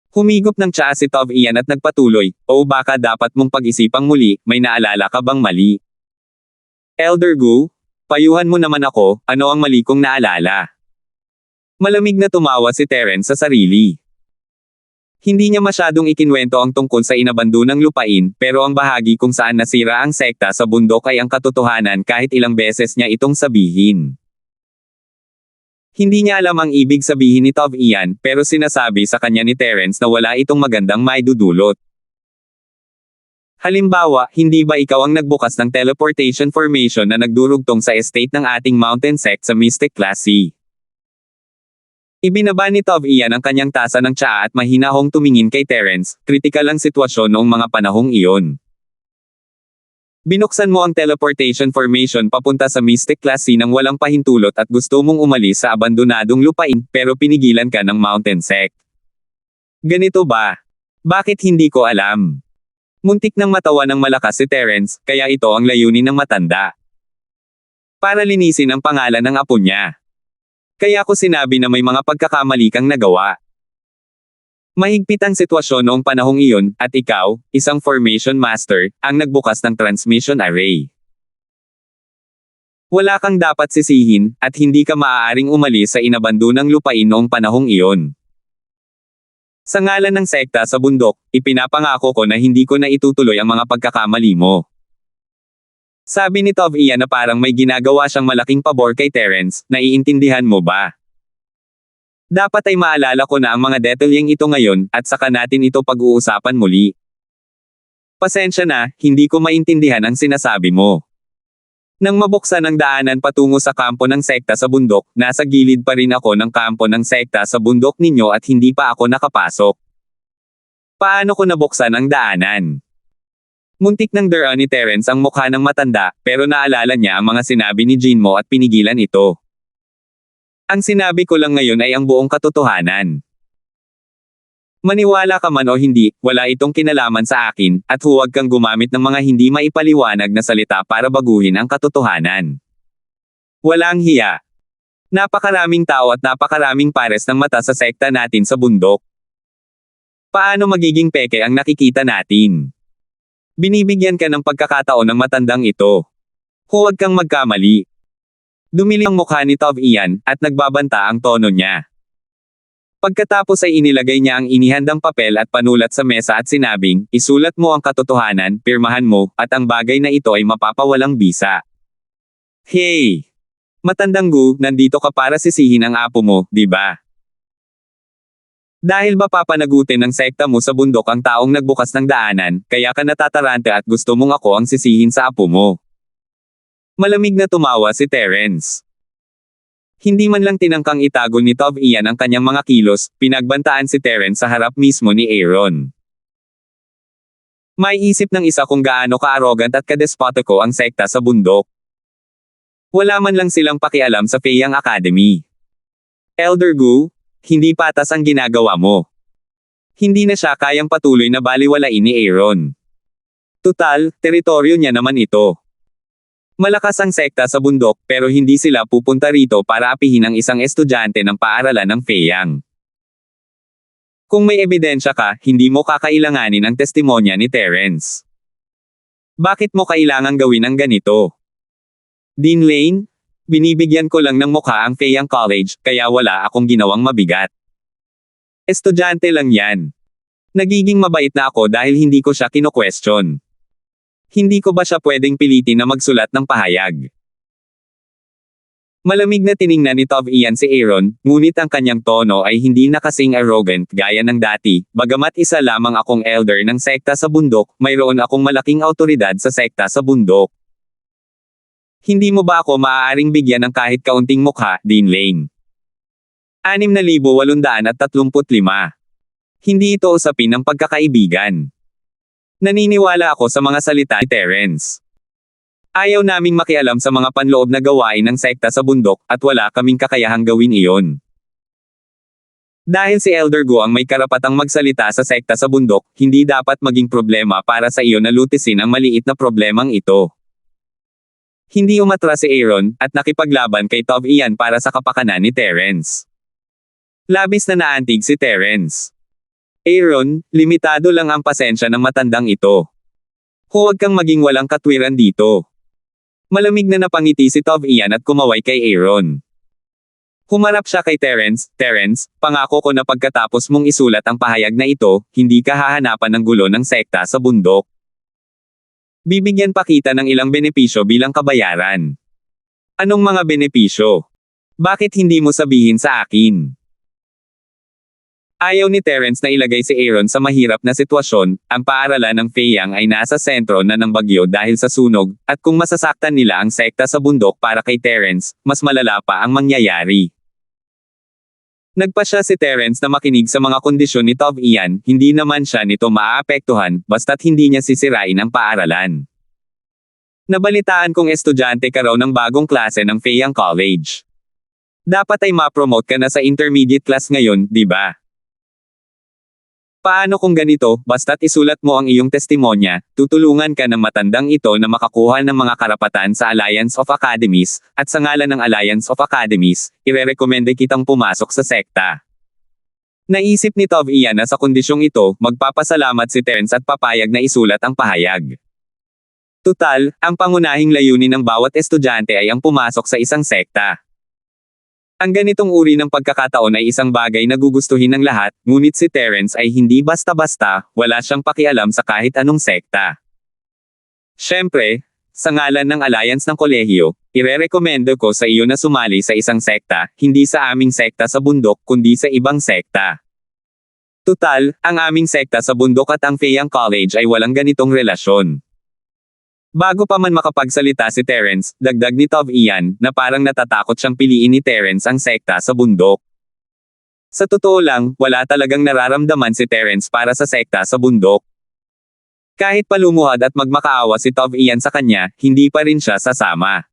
Humigop ng tsaa si Tov Ian at nagpatuloy, o baka dapat mong pag-isipang muli, may naalala ka bang mali? Elder Gu, payuhan mo naman ako, ano ang mali kong naalala? Malamig na tumawa si Terence sa sarili. Hindi niya masyadong ikinwento ang tungkol sa inabandunang lupain, pero ang bahagi kung saan nasira ang sekta sa bundok ay ang katotohanan kahit ilang beses niya itong sabihin. Hindi niya alam ang ibig sabihin ni Tov Ian, pero sinasabi sa kanya ni Terence na wala itong magandang maidudulot. Halimbawa, hindi ba ikaw ang nagbukas ng teleportation formation na nagdurugtong sa estate ng ating mountain sect sa Mystic Class C? Ibinaba ni Tov Ian ang kanyang tasa ng tsaa at mahinahong tumingin kay Terence, kritikal ang sitwasyon noong mga panahong iyon. Binuksan mo ang teleportation formation papunta sa Mystic Class C nang walang pahintulot at gusto mong umalis sa abandonadong lupain, pero pinigilan ka ng mountain sect. Ganito ba? Bakit hindi ko alam? Muntik nang matawa ng malakas si Terence, kaya ito ang layunin ng matanda. Para linisin ang pangalan ng apo niya. Kaya ko sinabi na may mga pagkakamali kang nagawa. Mahigpit ang sitwasyon noong panahong iyon, at ikaw, isang formation master, ang nagbukas ng transmission array. Wala kang dapat sisihin, at hindi ka maaaring umalis sa inabandunang lupain noong panahong iyon. Sa ngalan ng sekta sa bundok, ipinapangako ko na hindi ko na itutuloy ang mga pagkakamali mo. Sabi ni Tov Ian na parang may ginagawa siyang malaking pabor kay Terence, naiintindihan mo ba? Dapat ay maalala ko na ang mga detalyeng ito ngayon, at saka natin ito pag-uusapan muli. Pasensya na, hindi ko maintindihan ang sinasabi mo. Nang mabuksan ang daanan patungo sa kampo ng sekta sa bundok, nasa gilid pa rin ako ng kampo ng sekta sa bundok ninyo at hindi pa ako nakapasok. Paano ko nabuksan ang daanan? Muntik nang dara ni Terence ang mukha ng matanda, pero naalala niya ang mga sinabi ni Jinmo at pinigilan ito. Ang sinabi ko lang ngayon ay ang buong katotohanan. Maniwala ka man o hindi, wala itong kinalaman sa akin, at huwag kang gumamit ng mga hindi maipaliwanag na salita para baguhin ang katotohanan. Walang hiya. Napakaraming tao at napakaraming pares ng mata sa sekta natin sa bundok. Paano magiging peke ang nakikita natin? Binibigyan ka ng pagkakataon ng matandang ito. Huwag kang magkamali. Dumili ang mukha ni Tov Ian, at nagbabanta ang tono niya. Pagkatapos ay inilagay niya ang inihandang papel at panulat sa mesa at sinabing, isulat mo ang katotohanan, pirmahan mo, at ang bagay na ito ay mapapawalang bisa. Hey! Matandang Gu, nandito ka para sisihin ang apo mo, di ba? Dahil ba papanagutin ng sekta mo sa bundok ang taong nagbukas ng daanan, kaya ka natatarante at gusto mong ako ang sisihin sa apo mo? Malamig na tumawa si Terence. Hindi man lang tinangkang itago ni Tov Ian ang kanyang mga kilos, pinagbantaan si Terence sa harap mismo ni Aaron. May isip ng isa kung gaano ka-arrogant at kadespotiko ang sekta sa bundok. Wala man lang silang pakialam sa Feiyang Academy. Elder Gu, hindi patas ang ginagawa mo. Hindi na siya kayang patuloy na baliwalain ni Aaron. Tutal, teritoryo niya naman ito. Malakas ang sekta sa bundok, pero hindi sila pupunta rito para apihin ang isang estudyante ng paaralan ng Feiyang. Kung may ebidensya ka, hindi mo kakailanganin ang testimonya ni Terence. Bakit mo kailangang gawin ang ganito? Dean Lane? Binibigyan ko lang ng mukha ang Feiyang College, kaya wala akong ginawang mabigat. Estudyante lang yan. Nagiging mabait na ako dahil hindi ko siya kino-question. Hindi ko ba siya pwedeng pilitin na magsulat ng pahayag? Malamig na tiningnan ni Tov Ian si Aaron, ngunit ang kanyang tono ay hindi na kasing arrogant gaya ng dati, bagamat isa lamang akong elder ng sekta sa bundok, mayroon akong malaking autoridad sa sekta sa bundok. Hindi mo ba ako maaaring bigyan ng kahit kaunting mukha, Dean Lane? 6,835. Hindi ito usapin ng pagkakaibigan. Naniniwala ako sa mga salita ni Terence. Ayaw naming makialam sa mga panloob na gawain ng sekta sa bundok, at wala kaming kakayahang gawin iyon. Dahil si Elder Go ang may karapatang magsalita sa sekta sa bundok, hindi dapat maging problema para sa iyo na lutisin ang maliit na problemang ito. Hindi umatras si Aaron, at nakipaglaban kay Tov Ian para sa kapakanan ni Terence. Labis na naantig si Terence. Aaron, limitado lang ang pasensya ng matandang ito. Huwag kang maging walang katwiran dito. Malamig na napangiti si Tov Ian at kumaway kay Aaron. Humarap siya kay Terence, Terence, pangako ko na pagkatapos mong isulat ang pahayag na ito, hindi ka hahanapan ng gulo ng sekta sa bundok. Bibigyan pa kita ng ilang benepisyo bilang kabayaran. Anong mga benepisyo? Bakit hindi mo sabihin sa akin? Ayaw ni Terence na ilagay si Aaron sa mahirap na sitwasyon, ang paaralan ng Feiyang ay nasa sentro na ng bagyo dahil sa sunog, at kung masasaktan nila ang sekta sa bundok para kay Terence, mas malala pa ang mangyayari. Nagpasya si Terence na makinig sa mga kondisyon ni Tov Ian, hindi naman siya nito maaapektuhan, basta't hindi niya sisirain ang paaralan. Nabalitaan kong estudyante ka raw ng bagong klase ng Feiyang College. Dapat ay ma-promote ka na sa intermediate class ngayon, di ba? Paano kung ganito, basta't isulat mo ang iyong testimonya, tutulungan ka ng matandang ito na makakuha ng mga karapatan sa Alliance of Academies, at sa ngalan ng Alliance of Academies, irerekomende kitang pumasok sa sekta. Naisip ni Tov Ian na sa kondisyong ito, magpapasalamat si Terence at papayag na isulat ang pahayag. Tutal, ang pangunahing layunin ng bawat estudyante ay ang pumasok sa isang sekta. Ang ganitong uri ng pagkakataon ay isang bagay na gugustuhin ng lahat, ngunit si Terence ay hindi basta-basta, wala siyang pakialam sa kahit anong sekta. Siyempre, sa ngalan ng alliance ng kolehiyo, irerekomendo ko sa iyo na sumali sa isang sekta, hindi sa aming sekta sa bundok kundi sa ibang sekta. Tutal, ang aming sekta sa bundok at ang Feiyang College ay walang ganitong relasyon. Bago pa man makapagsalita si Terence, dagdag ni Tov Ian, na parang natatakot siyang piliin ni Terence ang sekta sa bundok. Sa totoo lang, wala talagang nararamdaman si Terence para sa sekta sa bundok. Kahit palumuhad at magmakaawa si Tov Ian sa kanya, hindi pa rin siya sasama.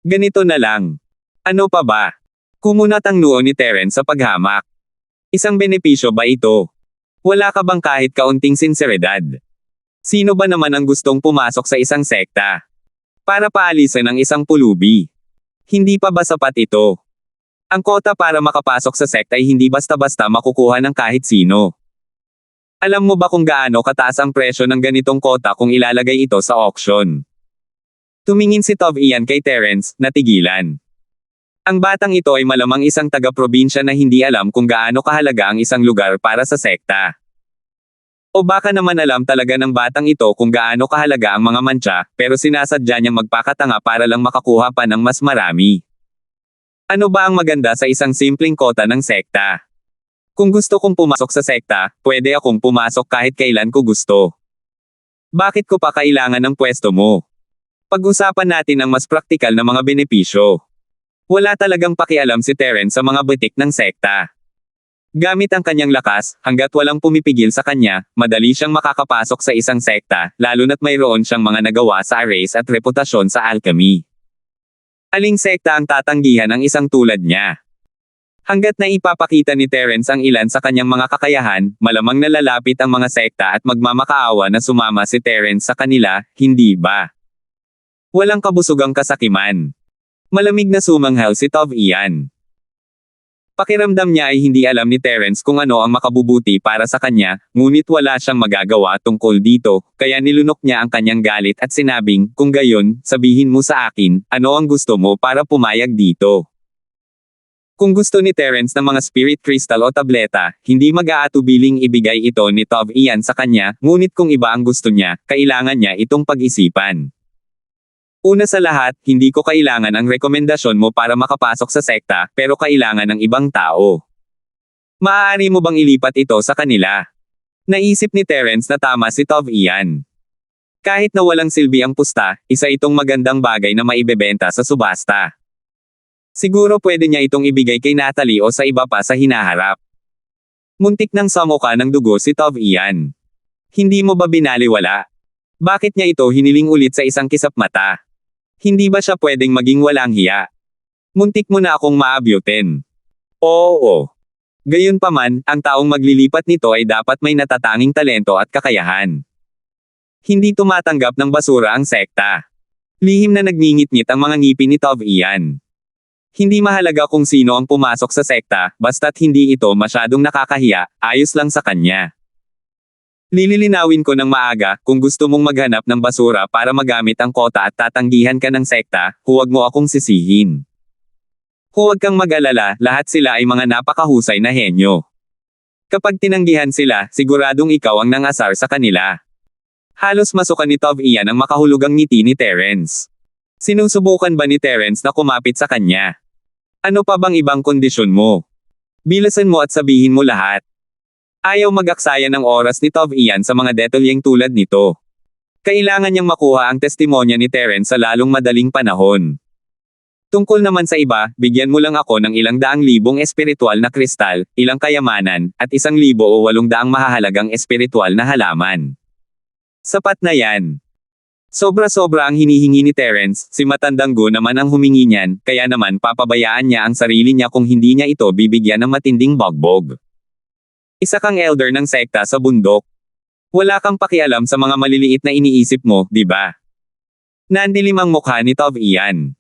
Ganito na lang. Ano pa ba? Kumunat ang noo ni Terence sa paghamak. Isang benepisyo ba ito? Wala ka bang kahit kaunting sinseridad? Sino ba naman ang gustong pumasok sa isang sekta? Para paalisin ang isang pulubi. Hindi pa ba sapat ito? Ang kota para makapasok sa sekta ay hindi basta-basta makukuha ng kahit sino. Alam mo ba kung gaano kataas ang presyo ng ganitong kota kung ilalagay ito sa auction? Tumingin si Tov Ian kay Terence, natigilan. Ang batang ito ay malamang isang taga-probinsya na hindi alam kung gaano kahalaga ang isang lugar para sa sekta. O baka naman alam talaga ng batang ito kung gaano kahalaga ang mga mantsa, pero sinasadya niyang magpakatanga para lang makakuha pa ng mas marami. Ano ba ang maganda sa isang simpleng kota ng sekta? Kung gusto kong pumasok sa sekta, pwede akong pumasok kahit kailan ko gusto. Bakit ko pa kailangan ng pwesto mo? Pag-usapan natin ang mas praktikal na mga benepisyo. Wala talagang pakialam si Terence sa mga butik ng sekta. Gamit ang kanyang lakas, hanggat walang pumipigil sa kanya, madali siyang makakapasok sa isang sekta, lalo na't mayroon siyang mga nagawa sa arrays at reputasyon sa alchemy. Aling sekta ang tatanggihan ang isang tulad niya? Hanggat na ipapakita ni Terence ang ilan sa kanyang mga kakayahan, malamang nalalapit ang mga sekta at magmamakaawa na sumama si Terence sa kanila, hindi ba? Walang kabusugang kasakiman. Malamig na sumanghal si Tov Ian. Pakiramdam niya ay hindi alam ni Terence kung ano ang makabubuti para sa kanya, ngunit wala siyang magagawa tungkol dito, kaya nilunok niya ang kanyang galit at sinabing, kung gayon, sabihin mo sa akin, ano ang gusto mo para pumayag dito. Kung gusto ni Terence ng mga spirit crystal o tableta, hindi mag-aatubiling ibigay ito ni Tove Ian sa kanya, ngunit kung iba ang gusto niya, kailangan niya itong pag-isipan. Una sa lahat, hindi ko kailangan ang rekomendasyon mo para makapasok sa sekta, pero kailangan ng ibang tao. Maaari mo bang ilipat ito sa kanila? Naisip ni Terence na tama si Tove Ian. Kahit na walang silbi ang pusta, isa itong magandang bagay na maibebenta sa subasta. Siguro pwede niya itong ibigay kay Natalie o sa iba pa sa hinaharap. Muntik nang samuka ng dugo si Tove Ian. Hindi mo ba binaliwala? Bakit niya ito hiniling ulit sa isang kisap mata? Hindi ba siya pwedeng maging walang hiya? Muntik mo na akong maabyutin. Oo. Gayunpaman, ang taong maglilipat nito ay dapat may natatanging talento at kakayahan. Hindi tumatanggap ng basura ang sekta. Lihim na nagngingit-ngit ang mga ngipin ni Tove Ian. Hindi mahalaga kung sino ang pumasok sa sekta, basta't hindi ito masyadong nakakahiya, ayos lang sa kanya. Lililinawin ko ng maaga, kung gusto mong maghanap ng basura para magamit ang kota at tatanggihan ka ng sekta, huwag mo akong sisihin. Huwag kang mag-alala, lahat sila ay mga napakahusay na henyo. Kapag tinanggihan sila, siguradong ikaw ang nangasar sa kanila. Halos masukan ni Tove Ian ang makahulugang ngiti ni Terence. Sinusubukan ba ni Terence na kumapit sa kanya? Ano pa bang ibang kondisyon mo? Bilasan mo at sabihin mo lahat. Ayaw mag-aksaya ng oras ni Tove Ian sa mga detalyeng tulad nito. Kailangan niyang makuha ang testimonya ni Terence sa lalong madaling panahon. Tungkol naman sa iba, bigyan mo lang ako ng 200,000 espiritual na kristal, ilang kayamanan, at 1,000 o 800 mahahalagang espiritual na halaman. Sapat na yan. Sobra-sobra ang hinihingi ni Terence, si Matandang Gu naman ang humingi niyan, kaya naman papabayaan niya ang sarili niya kung hindi niya ito bibigyan ng matinding bagbog. Isa kang elder ng sekta sa bundok. Wala kang pakialam sa mga maliliit na iniisip mo, di ba? Nandilim ang mukha ni Tove Ian.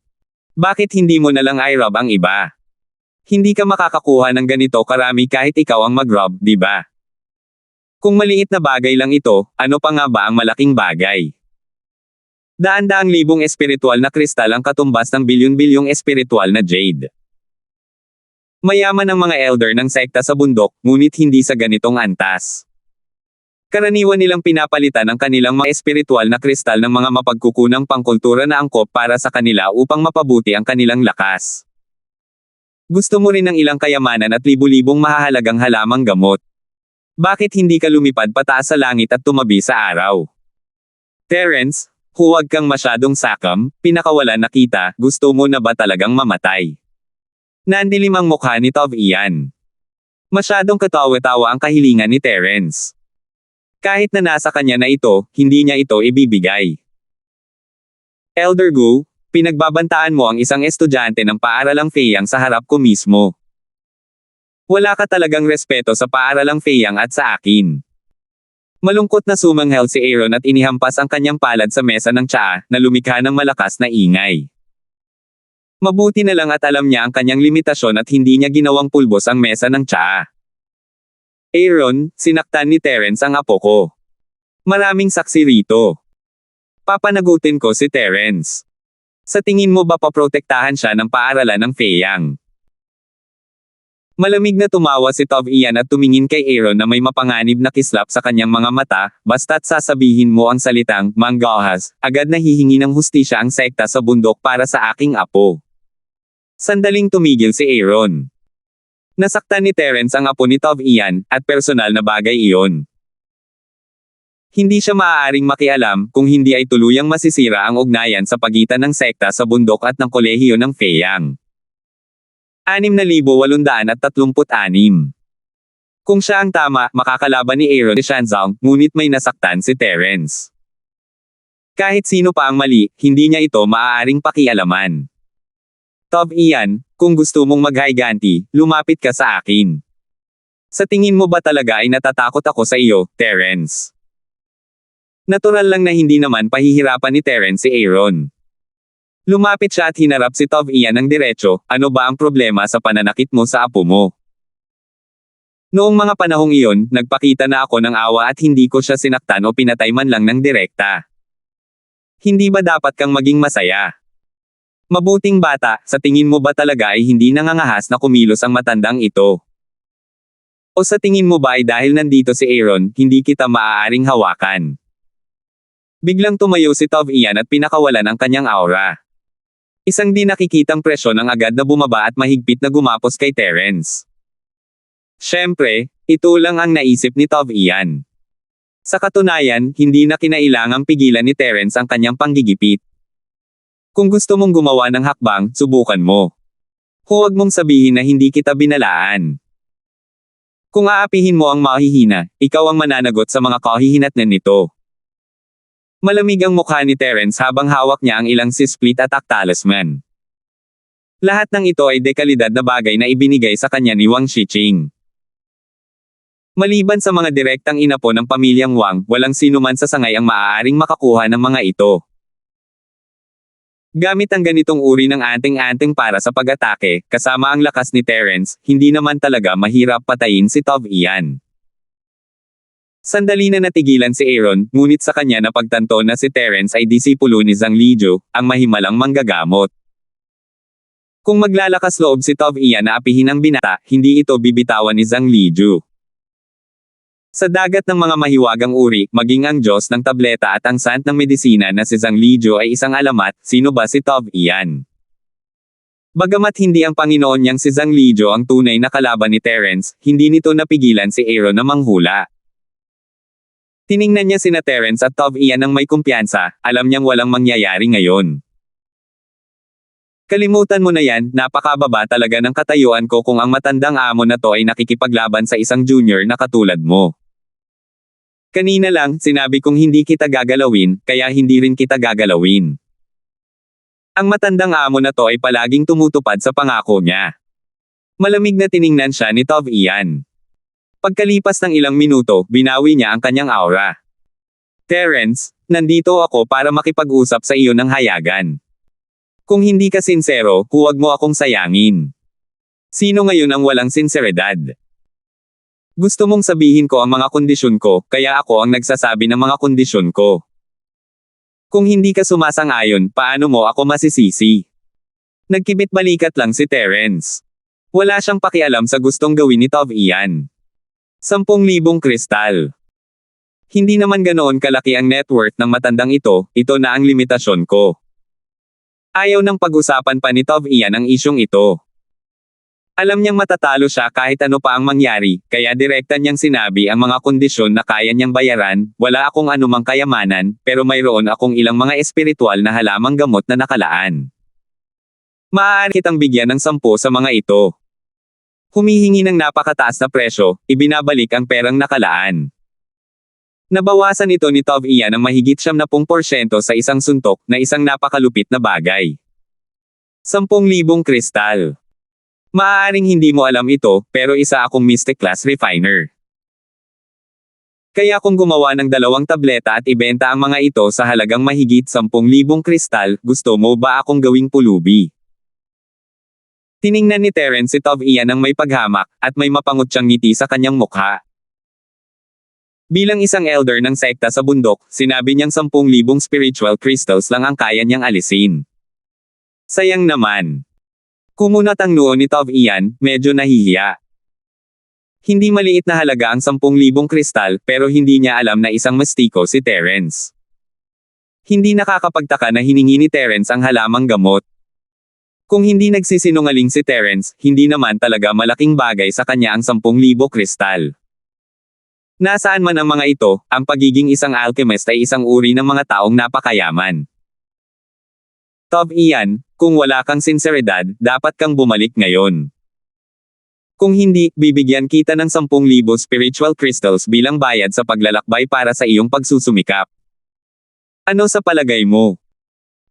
Bakit hindi mo na lang i-rub ang iba? Hindi ka makakakuha ng ganito karami kahit ikaw ang mag-rub, di ba? Kung maliit na bagay lang ito, ano pa nga ba ang malaking bagay? Daan-daang libong espiritual na kristal ang katumbas ng bilyon-bilyong espiritual na jade. Mayaman ang mga elder ng sekta sa bundok, ngunit hindi sa ganitong antas. Karaniwan nilang pinapalitan ang kanilang mga espiritual na kristal ng mga mapagkukunang pangkultura na angkop para sa kanila upang mapabuti ang kanilang lakas. Gusto mo rin ng ilang kayamanan at libu-libong mahahalagang halamang gamot. Bakit hindi ka lumipad pataas sa langit at tumabi sa araw? Terence, huwag kang masyadong sakam, pinakawala na kita, gusto mo na ba talagang mamatay? Nandilim ang mukha ni Tove Ian. Masyadong katawa-tawa ang kahilingan ni Terence. Kahit na nasa kanya na ito, hindi niya ito ibibigay. Elder Gu, pinagbabantaan mo ang isang estudyante ng paaralang Feiyang sa harap ko mismo. Wala ka talagang respeto sa paaralang Feiyang at sa akin. Malungkot na sumanghel si Aaron at inihampas ang kanyang palad sa mesa ng tsaa, na lumikha ng malakas na ingay. Mabuti na lang at alam niya ang kanyang limitasyon at hindi niya ginawang pulbos ang mesa ng tsaa. Aaron, sinaktan ni Terence ang apo ko. Maraming saksi rito. Papanagutin ko si Terence. Sa tingin mo ba paprotektahan siya ng paaralan ng Feiyang? Malamig na tumawa si Tove Ian at tumingin kay Aaron na may mapanganib na kislap sa kanyang mga mata, basta't sasabihin mo ang salitang, manggahas, agad na hihingi ng hustisya ang sekta sa bundok para sa aking apo. Sandaling tumigil si Aaron. Nasaktan ni Terence ang apo ni Tove Ian, at personal na bagay iyon. Hindi siya maaaring makialam, kung hindi ay tuluyang masisira ang ugnayan sa pagitan ng sekta sa bundok at ng kolehiyo ng Feiyang. 6,836. Kung siya ang tama, makakalaban ni Aaron si Shanzong, ngunit may nasaktan si Terence. Kahit sino pa ang mali, hindi niya ito maaaring pakialaman. Tove Ian, kung gusto mong maghaiganti, lumapit ka sa akin. Sa tingin mo ba talaga ay natatakot ako sa iyo, Terence? Natural lang na hindi naman pahihirapan ni Terence si Aaron. Lumapit siya at hinarap si Tove Ian ng diretso, ano ba ang problema sa pananakit mo sa apo mo? Noong mga panahong iyon, nagpakita na ako ng awa at hindi ko siya sinaktan o pinatay man lang ng direkta. Hindi ba dapat kang maging masaya? Mabuting bata, sa tingin mo ba talaga ay hindi nangangahas na kumilos ang matandang ito? O sa tingin mo ba ay dahil nandito si Aaron, hindi kita maaaring hawakan? Biglang tumayo si Tov Ian at pinakawalan ang kanyang aura. Isang di nakikitang presyon ang agad na bumaba at mahigpit na gumapos kay Terence. Siyempre, ito lang ang naisip ni Tov Ian. Sa katunayan, hindi na kinailangang pigilan ni Terence ang kanyang panggigipit. Kung gusto mong gumawa ng hakbang, subukan mo. Huwag mong sabihin na hindi kita binalaan. Kung aapihin mo ang mahihina, ikaw ang mananagot sa mga kahihinatnan nito. Malamig ang mukha ni Terence habang hawak niya ang ilang si-split attack talisman. Lahat ng ito ay dekalidad na bagay na ibinigay sa kanya ni Wang Shiqing. Maliban sa mga direktang inapo ng pamilyang Wang, walang sinuman sa sangay ang maaaring makakuha ng mga ito. Gamit ang ganitong uri ng anting-anting para sa pag-atake, kasama ang lakas ni Terence, hindi naman talaga mahirap patayin si Tov Ian. Sandali na natigilan si Aaron, ngunit sa kanya napagtanto na si Terence ay disipulo ni Zhang Lijiu, ang mahimalang manggagamot. Kung maglalakas loob si Tov Ian na apihin ang binata, hindi ito bibitawan ni Zhang Lijiu. Sa dagat ng mga mahiwagang uri, maging ang Diyos ng tableta at ang sant ng medisina na si Zhang Lijiu ay isang alamat, sino ba si Tov Ian? Bagamat hindi ang Panginoon niyang si Zhang Lijiu ang tunay na kalaban ni Terence, hindi nito napigilan si Aaron na manghula. Tiningnan niya sina Terence at Tov Ian ng may kumpiyansa, alam niyang walang mangyayari ngayon. Kalimutan mo na yan, napakababa talaga ng katayuan ko kung ang matandang amo na to ay nakikipaglaban sa isang junior na katulad mo. Kanina lang, sinabi kong hindi kita gagalawin, kaya hindi rin kita gagalawin. Ang matandang amo na to ay palaging tumutupad sa pangako niya. Malamig na tiningnan siya ni Tov Ian. Pagkalipas ng ilang minuto, binawi niya ang kanyang aura. Terence, nandito ako para makipag-usap sa iyo ng hayagan. Kung hindi ka sinsero, huwag mo akong sayangin. Sino ngayon ang walang sinseridad? Gusto mong sabihin ko ang mga kondisyon ko, kaya ako ang nagsasabi ng mga kondisyon ko. Kung hindi ka sumasang-ayon, paano mo ako masisisi? Nagkibit balikat lang si Terence. Wala siyang pakialam sa gustong gawin ni Tov Ian. 10,000 kristal. Hindi naman ganoon kalaki ang net worth ng matandang ito na ang limitasyon ko. Ayaw nang pag-usapan pa ni Tov Ian ang isyong ito. Alam niyang matatalo siya kahit ano pa ang mangyari, kaya direkta niyang sinabi ang mga kondisyon na kaya niyang bayaran, wala akong anumang kayamanan, pero mayroon akong ilang mga espiritual na halamang gamot na nakalaan. Maaari kitang bigyan ng 10 sa mga ito. Humihingi ng napakataas na presyo, ibinabalik ang perang nakalaan. Nabawasan ito ni Tov Ian ng mahigit 70% sa isang suntok na isang napakalupit na bagay. 10,000 kristal. Maaaring hindi mo alam ito, pero isa akong Mystic Class Refiner. Kaya kung gumawa ng 2 tableta at ibenta ang mga ito sa halagang mahigit 10,000 kristal, gusto mo ba akong gawing pulubi? Tiningnan ni Terence si Tov Ian ng may paghamak, at may mapangutyang ngiti sa kanyang mukha. Bilang isang elder ng sekta sa bundok, sinabi niyang 10,000 spiritual crystals lang ang kaya niyang alisin. Sayang naman. Kumunat ang noo ni Tov Ian, medyo nahihiya. Hindi maliit na halaga ang 10,000 kristal, pero hindi niya alam na isang mastiko si Terence. Hindi nakakapagtaka na hiningi ni Terence ang halamang gamot. Kung hindi nagsisinungaling si Terence, hindi naman talaga malaking bagay sa kanya ang 10,000 kristal. Nasaan man ang mga ito, ang pagiging isang alchemist ay isang uri ng mga taong napakayaman. Tov Ian, kung wala kang sinseridad, dapat kang bumalik ngayon. Kung hindi, bibigyan kita ng 10,000 spiritual crystals bilang bayad sa paglalakbay para sa iyong pagsusumikap. Ano sa palagay mo?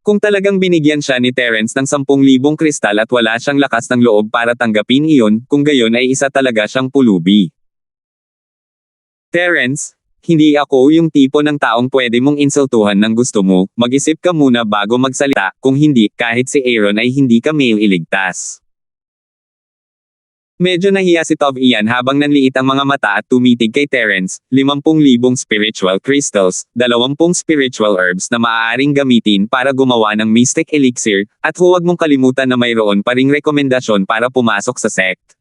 Kung talagang binigyan siya ni Terence ng 10,000 kristal at wala siyang lakas ng loob para tanggapin iyon, kung gayon ay isa talaga siyang pulubi. Terence, hindi ako yung tipo ng taong pwede mong insultuhan ng gusto mo, mag-isip ka muna bago magsalita, kung hindi, kahit si Aaron ay hindi ka mailigtas. Medyo nahiya si Tov Ian habang nanliit ang mga mata at tumitig kay Terence, 50,000 spiritual crystals, 20 spiritual herbs na maaaring gamitin para gumawa ng mystic elixir, at huwag mong kalimutan na mayroon pa ring rekomendasyon para pumasok sa sect.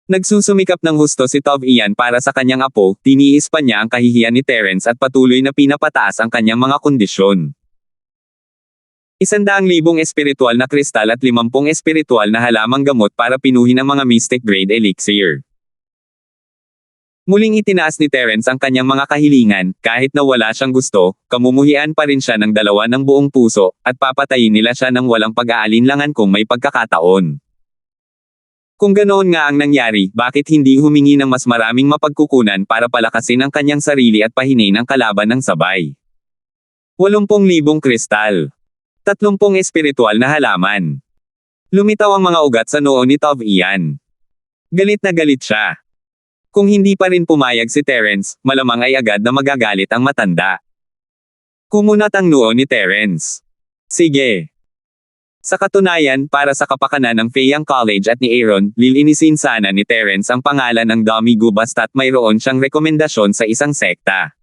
Nagsusumikap ng husto si Tov Ian para sa kanyang apo, tiniis pa niya ang kahihiyan ni Terence at patuloy na pinapataas ang kanyang mga kondisyon. 100,000 espiritual na kristal at 50 espiritual na halamang gamot para pinuhin ang mga mystic grade elixir. Muling itinaas ni Terence ang kanyang mga kahilingan, kahit na wala siyang gusto, kamumuhian pa rin siya ng dalawa ng buong puso, at papatayin nila siya ng walang pag-aalinlangan kung may pagkakataon. Kung ganoon nga ang nangyari, bakit hindi humingi ng mas maraming mapagkukunan para palakasin ang kanyang sarili at pahinain ang kalaban ng sabay? 80,000 kristal. 30 espiritual na halaman. Lumitaw ang mga ugat sa noo ni Tov Ian. Galit na galit siya. Kung hindi pa rin pumayag si Terence, malamang ay agad na magagalit ang matanda. Kumunat ang noo ni Terence. Sige. Sa katunayan, para sa kapakanan ng Feyang College at ni Aaron, lilinisin sana ni Terence ang pangalan ng Domigu basta't mayroon siyang rekomendasyon sa isang sekta.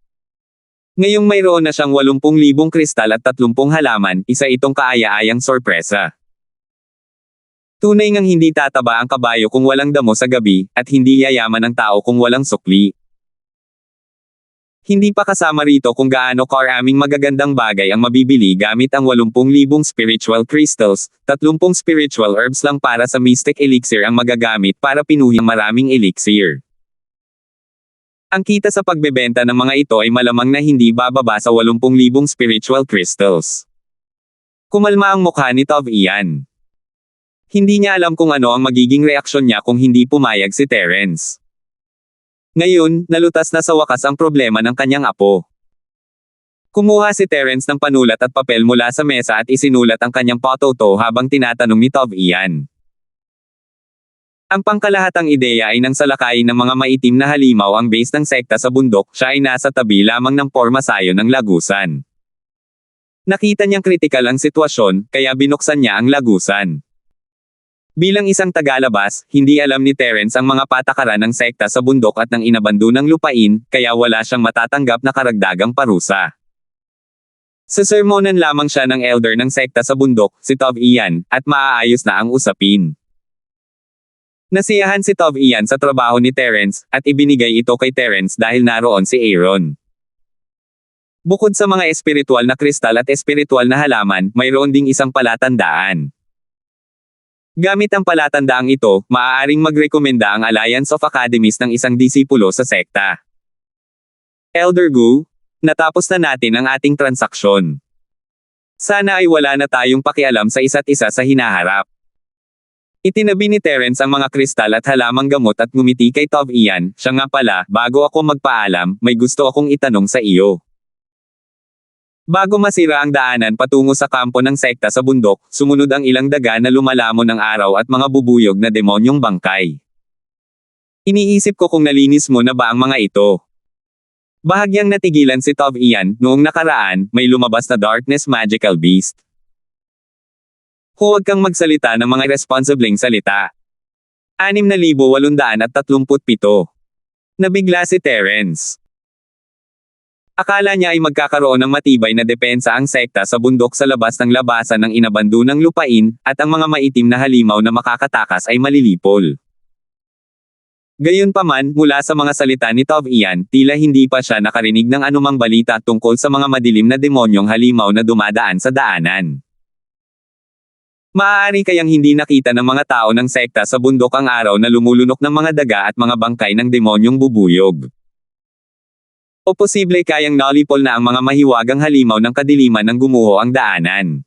Ngayong mayroon na siyang 80,000 kristal at 30 halaman, isa itong kaaya-ayang sorpresa. Tunay ngang hindi tataba ang kabayo kung walang damo sa gabi, at hindi yayaman ang tao kung walang sukli. Hindi pa kasama rito kung gaano karaming magagandang bagay ang mabibili gamit ang 80,000 spiritual crystals, 30 spiritual herbs lang para sa mystic elixir ang magagamit para pinuhin maraming elixir. Ang kita sa pagbebenta ng mga ito ay malamang na hindi bababa sa 80,000 spiritual crystals. Kumalma ang mukha ni Tov Ian. Hindi niya alam kung ano ang magiging reaksyon niya kung hindi pumayag si Terence. Ngayon, nalutas na sa wakas ang problema ng kanyang apo. Kumuha si Terence ng panulat at papel mula sa mesa at isinulat ang kanyang patoto habang tinatanong ni Tov Ian. Ang pangkalahatang ideya ay nang salakayin ng mga maitim na halimaw ang base ng sekta sa bundok, siya ay nasa tabi lamang ng pormasayo ng lagusan. Nakita niyang kritikal ang sitwasyon, kaya binuksan niya ang lagusan. Bilang isang tagalabas, hindi alam ni Terence ang mga patakaran ng sekta sa bundok at ng inabandonang lupain, kaya wala siyang matatanggap na karagdagang parusa. Sesermonan lamang siya ng elder ng sekta sa bundok, si Tov Ian, at maaayos na ang usapin. Nasiyahan si Tov Ian sa trabaho ni Terence, at ibinigay ito kay Terence dahil naroon si Aaron. Bukod sa mga espiritual na kristal at espiritual na halaman, mayroon ding isang palatandaan. Gamit ang palatandaang ito, maaaring magrekomenda ang Alliance of Academies ng isang disipulo sa sekta. Elder Gu, natapos na natin ang ating transaksyon. Sana ay wala na tayong pakialam sa isa't isa sa hinaharap. Itinabi ni Terence ang mga kristal at halamang gamot at ngumiti kay Tov Ian, siya nga pala, bago ako magpaalam, may gusto akong itanong sa iyo. Bago masira ang daanan patungo sa kampo ng sekta sa bundok, sumunod ang ilang daga na lumalamon ng araw at mga bubuyog na demonyong bangkay. Iniisip ko kung nalinis mo na ba ang mga ito. Bahagyang natigilan si Tov Ian, noong nakaraan, may lumabas na darkness magical beast. Huwag kang magsalita ng mga responsibleng salita. 6,837. Nabigla si Terence. Akala niya ay magkakaroon ng matibay na depensa ang sekta sa bundok sa labas ng labasan ng inabandonang lupain, at ang mga maitim na halimaw na makakatakas ay malilipol. Gayunpaman, mula sa mga salita ni Tov Ian, tila hindi pa siya nakarinig ng anumang balita tungkol sa mga madilim na demonyong halimaw na dumadaan sa daanan. Maaari kayang hindi nakita ng mga tao ng sekta sa bundok ang araw na lumulunok ng mga daga at mga bangkay ng demonyong bubuyog. O posible kayang nalipol na ang mga mahiwagang halimaw ng kadiliman nang gumuho ang daanan.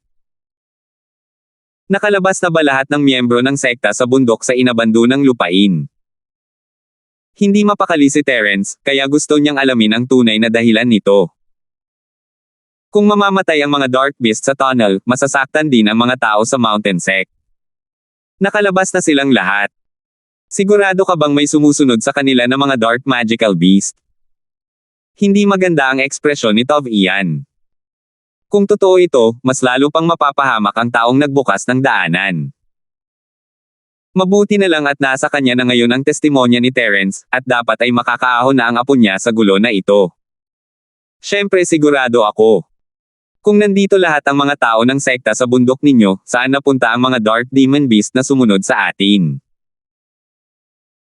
Nakalabas na ba lahat ng miyembro ng sekta sa bundok sa inabandonang lupain? Hindi mapakali si Terence, kaya gusto niyang alamin ang tunay na dahilan nito. Kung mamamatay ang mga dark beast sa tunnel, masasaktan din ang mga tao sa mountain sect. Nakalabas na silang lahat. Sigurado ka bang may sumusunod sa kanila na mga dark magical beast? Hindi maganda ang ekspresyon ni Tov Ian. Kung totoo ito, mas lalo pang mapapahamak ang taong nagbukas ng daanan. Mabuti na lang at nasa kanya na ngayon ang testimonya ni Terence, at dapat ay makakaahon na ang apo niya sa gulo na ito. Siyempre sigurado ako. Kung nandito lahat ang mga tao ng sekta sa bundok ninyo, saan napunta ang mga Dark Demon Beast na sumunod sa atin?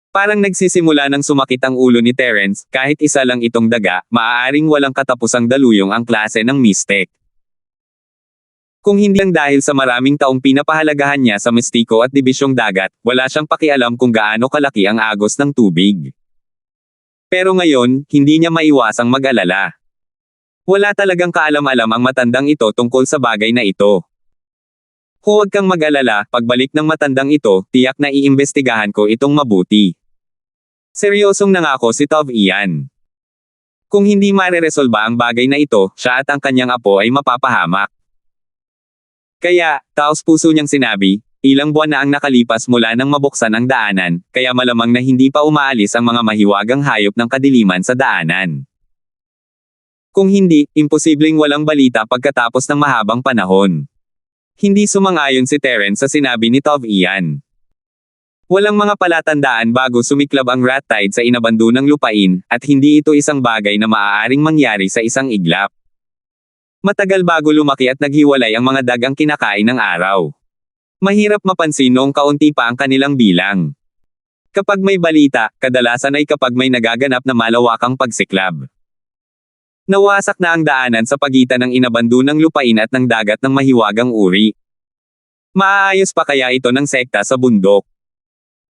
Parang nagsisimula ng sumakit ang ulo ni Terence, kahit isa lang itong daga, maaaring walang katapusang daluyong ang klase ng Mystic. Kung hindi lang dahil sa maraming taong pinapahalagahan niya sa mistiko at dibisyong dagat, wala siyang pakialam kung gaano kalaki ang agos ng tubig. Pero ngayon, hindi niya maiwasang mag-alala. Wala talagang kaalam-alam ang matandang ito tungkol sa bagay na ito. Huwag kang mag-alala, pagbalik ng matandang ito, tiyak na iimbestigahan ko itong mabuti. Seryosong nangako si Tov Ian. Kung hindi mareresolba ang bagay na ito, siya at ang kanyang apo ay mapapahamak. Kaya, taos puso niyang sinabi, ilang buwan na ang nakalipas mula nang mabuksan ang daanan, kaya malamang na hindi pa umaalis ang mga mahiwagang hayop ng kadiliman sa daanan. Kung hindi, imposibleng walang balita pagkatapos ng mahabang panahon. Hindi sumang-ayon si Terence sa sinabi ni Tov Ian. Walang mga palatandaan bago sumiklab ang rat tide sa inabandunang lupain, at hindi ito isang bagay na maaaring mangyari sa isang iglap. Matagal bago lumaki at naghiwalay ang mga dagang kinakain ng araw. Mahirap mapansin noong kaunti pa ang kanilang bilang. Kapag may balita, kadalasan ay kapag may nagaganap na malawakang pagsiklab. Nawasak na ang daanan sa pagitan ng inabandunang lupain at ng dagat ng mahiwagang uri. Maaayos pa kaya ito ng sekta sa bundok?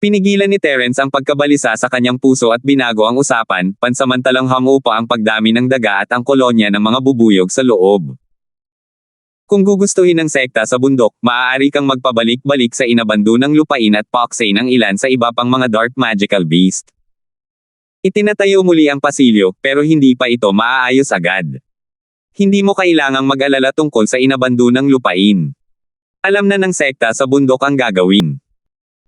Pinigilan ni Terence ang pagkabalisa sa kanyang puso at binago ang usapan, pansamantalang humupa ang pagdami ng daga at ang kolonya ng mga bubuyog sa loob. Kung gugustuhin ng sekta sa bundok, maaari kang magpabalik-balik sa inabandunang lupain at paksay ng ilan sa iba pang mga dark magical beast. Itinatayo muli ang pasilyo, pero hindi pa ito maaayos agad. Hindi mo kailangang mag-alala tungkol sa inabandunang lupain. Alam na ng sekta sa bundok ang gagawin.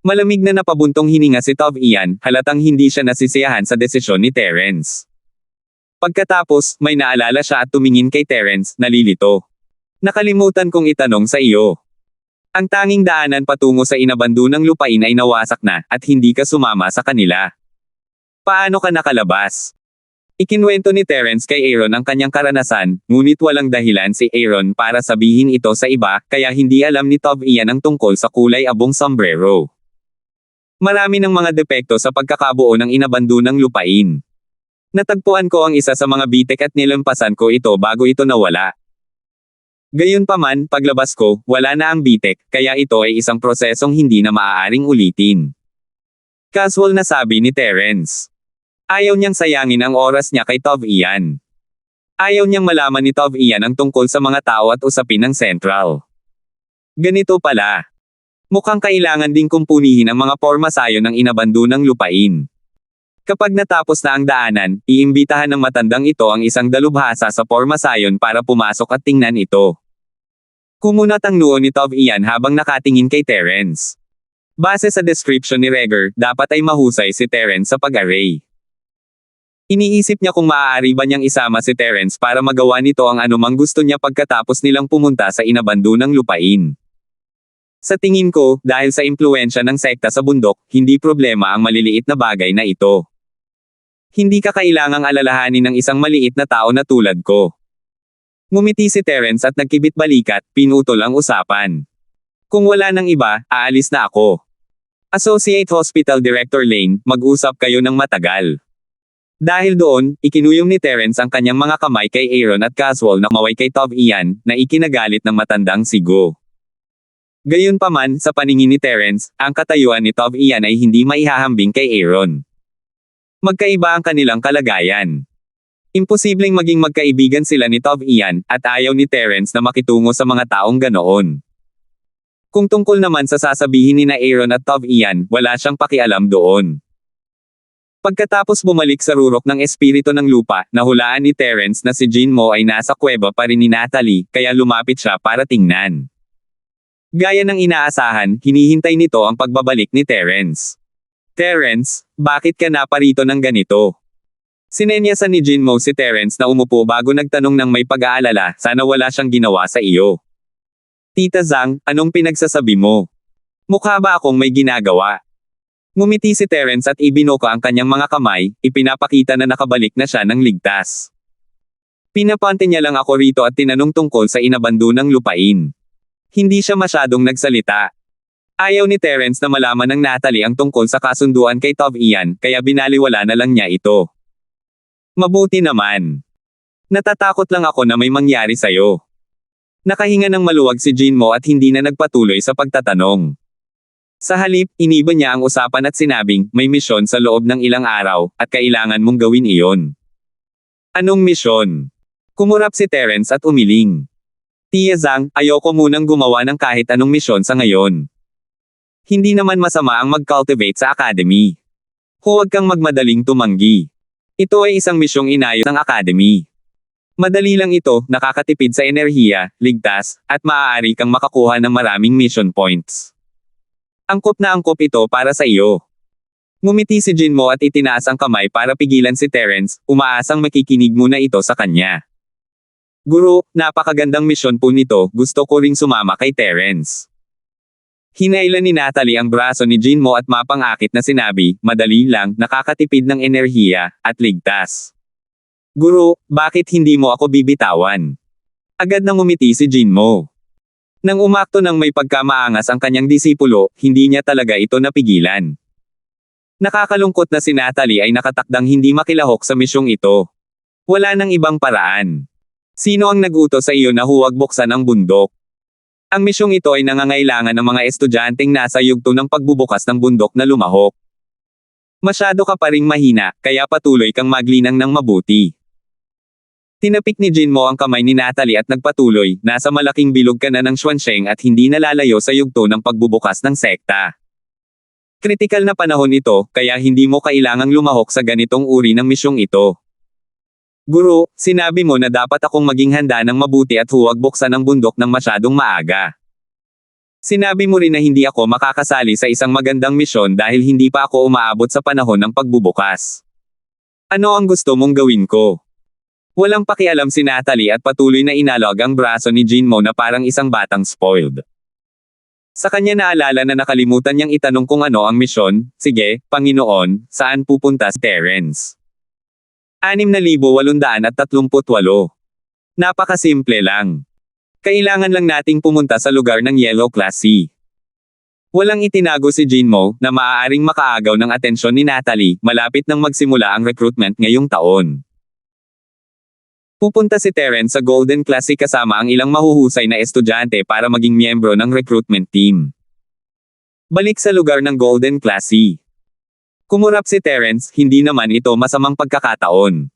Malamig na napabuntong hininga si Tov Ian, halatang hindi siya nasisiyahan sa desisyon ni Terence. Pagkatapos, may naalala siya at tumingin kay Terence, nalilito. Nakalimutan kong itanong sa iyo. Ang tanging daanan patungo sa inabandunang lupain ay nawasak na, at hindi ka sumama sa kanila. Paano ka nakalabas? Ikinwento ni Terence kay Aaron ang kanyang karanasan, ngunit walang dahilan si Aaron para sabihin ito sa iba, kaya hindi alam ni Tov Ian ang tungkol sa kulay abong sombrero. Marami ng mga depekto sa pagkakabuo ng inabandunang lupain. Natagpuan ko ang isa sa mga bitek at nilampasan ko ito bago ito nawala. Gayunpaman, paglabas ko, wala na ang bitek, kaya ito ay isang prosesong hindi na maaaring ulitin. Casual na sabi ni Terence. Ayaw niyang sayangin ang oras niya kay Tov Ian. Ayaw niyang malaman ni Tov Ian ang tungkol sa mga tao at usapin ng Central. Ganito pala. Mukhang kailangan ding kumpunihin ang mga pormasayo ng inabandunang lupain. Kapag natapos na ang daanan, iimbitahan ng matandang ito ang isang dalubhasa sa pormasayon para pumasok at tingnan ito. Kumunat ang noo ni Tov Ian habang nakatingin kay Terence. Base sa description ni Reger, dapat ay mahusay si Terence sa pag-array. Iniisip niya kung maaari ba niyang isama si Terence para magawa nito ang anumang gusto niya pagkatapos nilang pumunta sa inabandunang lupain. Sa tingin ko, dahil sa impluwensya ng sekta sa bundok, hindi problema ang maliliit na bagay na ito. Hindi ka kailangang alalahanin ng isang maliit na tao na tulad ko. Ngumiti si Terence at nagkibit balikat, pinutol ang usapan. Kung wala nang iba, aalis na ako. Associate Hospital Director Lane, mag-usap kayo ng matagal. Dahil doon, ikinuyong ni Terence ang kanyang mga kamay kay Aaron at casual na maway kay Tov Ian, na ikinagalit ng matandang si Go. Gayunpaman, sa paningin ni Terence, ang katayuan ni Tov Ian ay hindi maihahambing kay Aaron. Magkaiba ang kanilang kalagayan. Imposibleng maging magkaibigan sila ni Tov Ian, at ayaw ni Terence na makitungo sa mga taong ganoon. Kung tungkol naman sa sasabihin ni na Aaron at Tov Ian, wala siyang pakialam doon. Pagkatapos bumalik sa rurok ng espiritu ng lupa, nahulaan ni Terence na si Jinmo ay nasa kuweba pa rin ni Natalie, kaya lumapit siya para tingnan. Gaya ng inaasahan, hinihintay nito ang pagbabalik ni Terence. Terence, bakit ka naparito ng ganito? Sinenyasan ni Jinmo si Terence na umupo bago nagtanong ng may pag-aalala, sana wala siyang ginawa sa iyo. Tita Zhang, anong pinagsasabi mo? Mukha ba akong may ginagawa? Ngumiti si Terence at ibinuka ang kanyang mga kamay, ipinapakita na nakabalik na siya ng ligtas. Pinapante niya lang ako rito at tinanong tungkol sa inabando ng lupain. Hindi siya masyadong nagsalita. Ayaw ni Terence na malaman ng Natalie ang tungkol sa kasunduan kay Tov Ian, kaya binaliwala na lang niya ito. Mabuti naman. Natatakot lang ako na may mangyari sa'yo. Nakahinga ng maluwag si Jinmo at hindi na nagpatuloy sa pagtatanong. Sa halip, iniba niya ang usapan at sinabing, may misyon sa loob ng ilang araw, at kailangan mong gawin iyon. Anong misyon? Kumurap si Terence at umiling. Tia Zhang, ayoko munang gumawa ng kahit anong misyon sa ngayon. Hindi naman masama ang mag-cultivate sa academy. Huwag kang magmadaling tumanggi. Ito ay isang misyong inayos ng academy. Madali lang ito, nakakatipid sa enerhiya, ligtas, at maaari kang makakuha ng maraming mission points. Angkop na angkop ito para sa iyo. Ngumiti si Jinmo at itinaas ang kamay para pigilan si Terence, umaasang makikinig muna ito sa kanya. Guro, napakagandang misyon po nito, gusto ko ring sumama kay Terence. Hinailan ni Natalie ang braso ni Jinmo at mapangakit na sinabi, madali lang, nakakatipid ng enerhiya, at ligtas. Guro, bakit hindi mo ako bibitawan? Agad nang umiti si Jinmo. Nang umakto ng may pagkamaangas ang kanyang disipulo, hindi niya talaga ito napigilan. Nakakalungkot na si Natalie ay nakatakdang hindi makilahok sa misyong ito. Wala nang ibang paraan. Sino ang nag-utos sa iyo na huwag buksan ang bundok? Ang misyong ito ay nangangailangan ng mga estudyanteng nasa yugto ng pagbubukas ng bundok na lumahok. Masyado ka pa ring mahina, kaya patuloy kang maglinang ng mabuti. Tinapik ni Jinmo ang kamay ni Natalie at nagpatuloy, nasa malaking bilog ka na ng Xuansheng at hindi nalalayo sa yugto ng pagbubukas ng sekta. Kritikal na panahon ito, kaya hindi mo kailangang lumahok sa ganitong uri ng misyong ito. Guro, sinabi mo na dapat akong maging handa ng mabuti at huwag buksan ang bundok ng masyadong maaga. Sinabi mo rin na hindi ako makakasali sa isang magandang misyon dahil hindi pa ako umaabot sa panahon ng pagbubukas. Ano ang gusto mong gawin ko? Walang pakialam si Natalie at patuloy na inalog ang braso ni Jinmo na parang isang batang spoiled. Sa kanya naalala na nakalimutan niyang itanong kung ano ang misyon. Sige, Panginoon, saan pupunta si Terence? 6,838. Napakasimple lang. Kailangan lang nating pumunta sa lugar ng Yellow Class C. Walang itinago si Jinmo na maaaring makaagaw ng atensyon ni Natalie malapit nang magsimula ang recruitment ngayong taon. Pupunta si Terence sa Golden Class C kasama ang ilang mahuhusay na estudyante para maging miyembro ng recruitment team. Balik sa lugar ng Golden Class C. Kumurap si Terence, hindi naman ito masamang pagkakataon.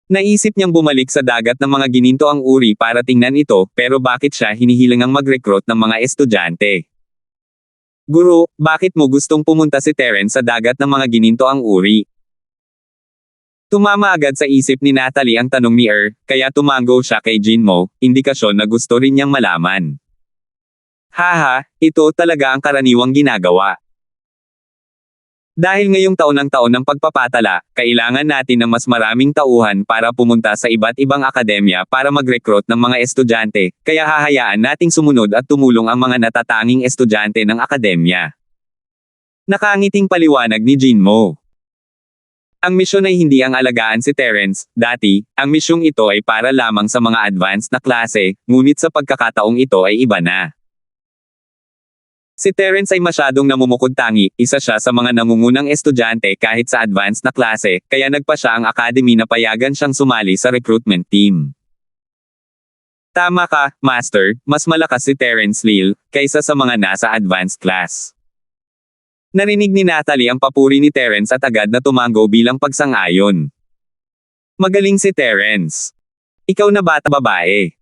Naisip niyang bumalik sa dagat ng mga gininto ang uri para tingnan ito, pero bakit siya hinihilingang mag-recruit ng mga estudyante? Guro, bakit mo gustong pumunta si Terence sa dagat ng mga gininto ang uri? Tumama agad sa isip ni Natalie ang tanong ni kaya tumango siya kay Jinmo, indikasyon na gusto rin niyang malaman. Haha, ito talaga ang karaniwang ginagawa. Dahil ngayong taon ang taon ng pagpapatala, kailangan natin ng mas maraming tauhan para pumunta sa iba't ibang akademya para mag-recruit ng mga estudyante, kaya hahayaan nating sumunod at tumulong ang mga natatanging estudyante ng akademya. Nakangiting paliwanag ni Jinmo. Ang misyon ay hindi ang alagaan si Terence. Dati, ang misyong ito ay para lamang sa mga advanced na klase, ngunit sa pagkakataong ito ay iba na. Si Terence ay masyadong namumukod-tangi, isa siya sa mga nangungunang estudyante kahit sa advanced na klase, kaya nagpa siya ang academy na payagan siyang sumali sa recruitment team. Tama ka, Master, mas malakas si Terence Lil, kaysa sa mga nasa advanced class. Narinig ni Natalie ang papuri ni Terence at agad na tumango bilang pagsang-ayon. Magaling si Terence. Ikaw na bata babae.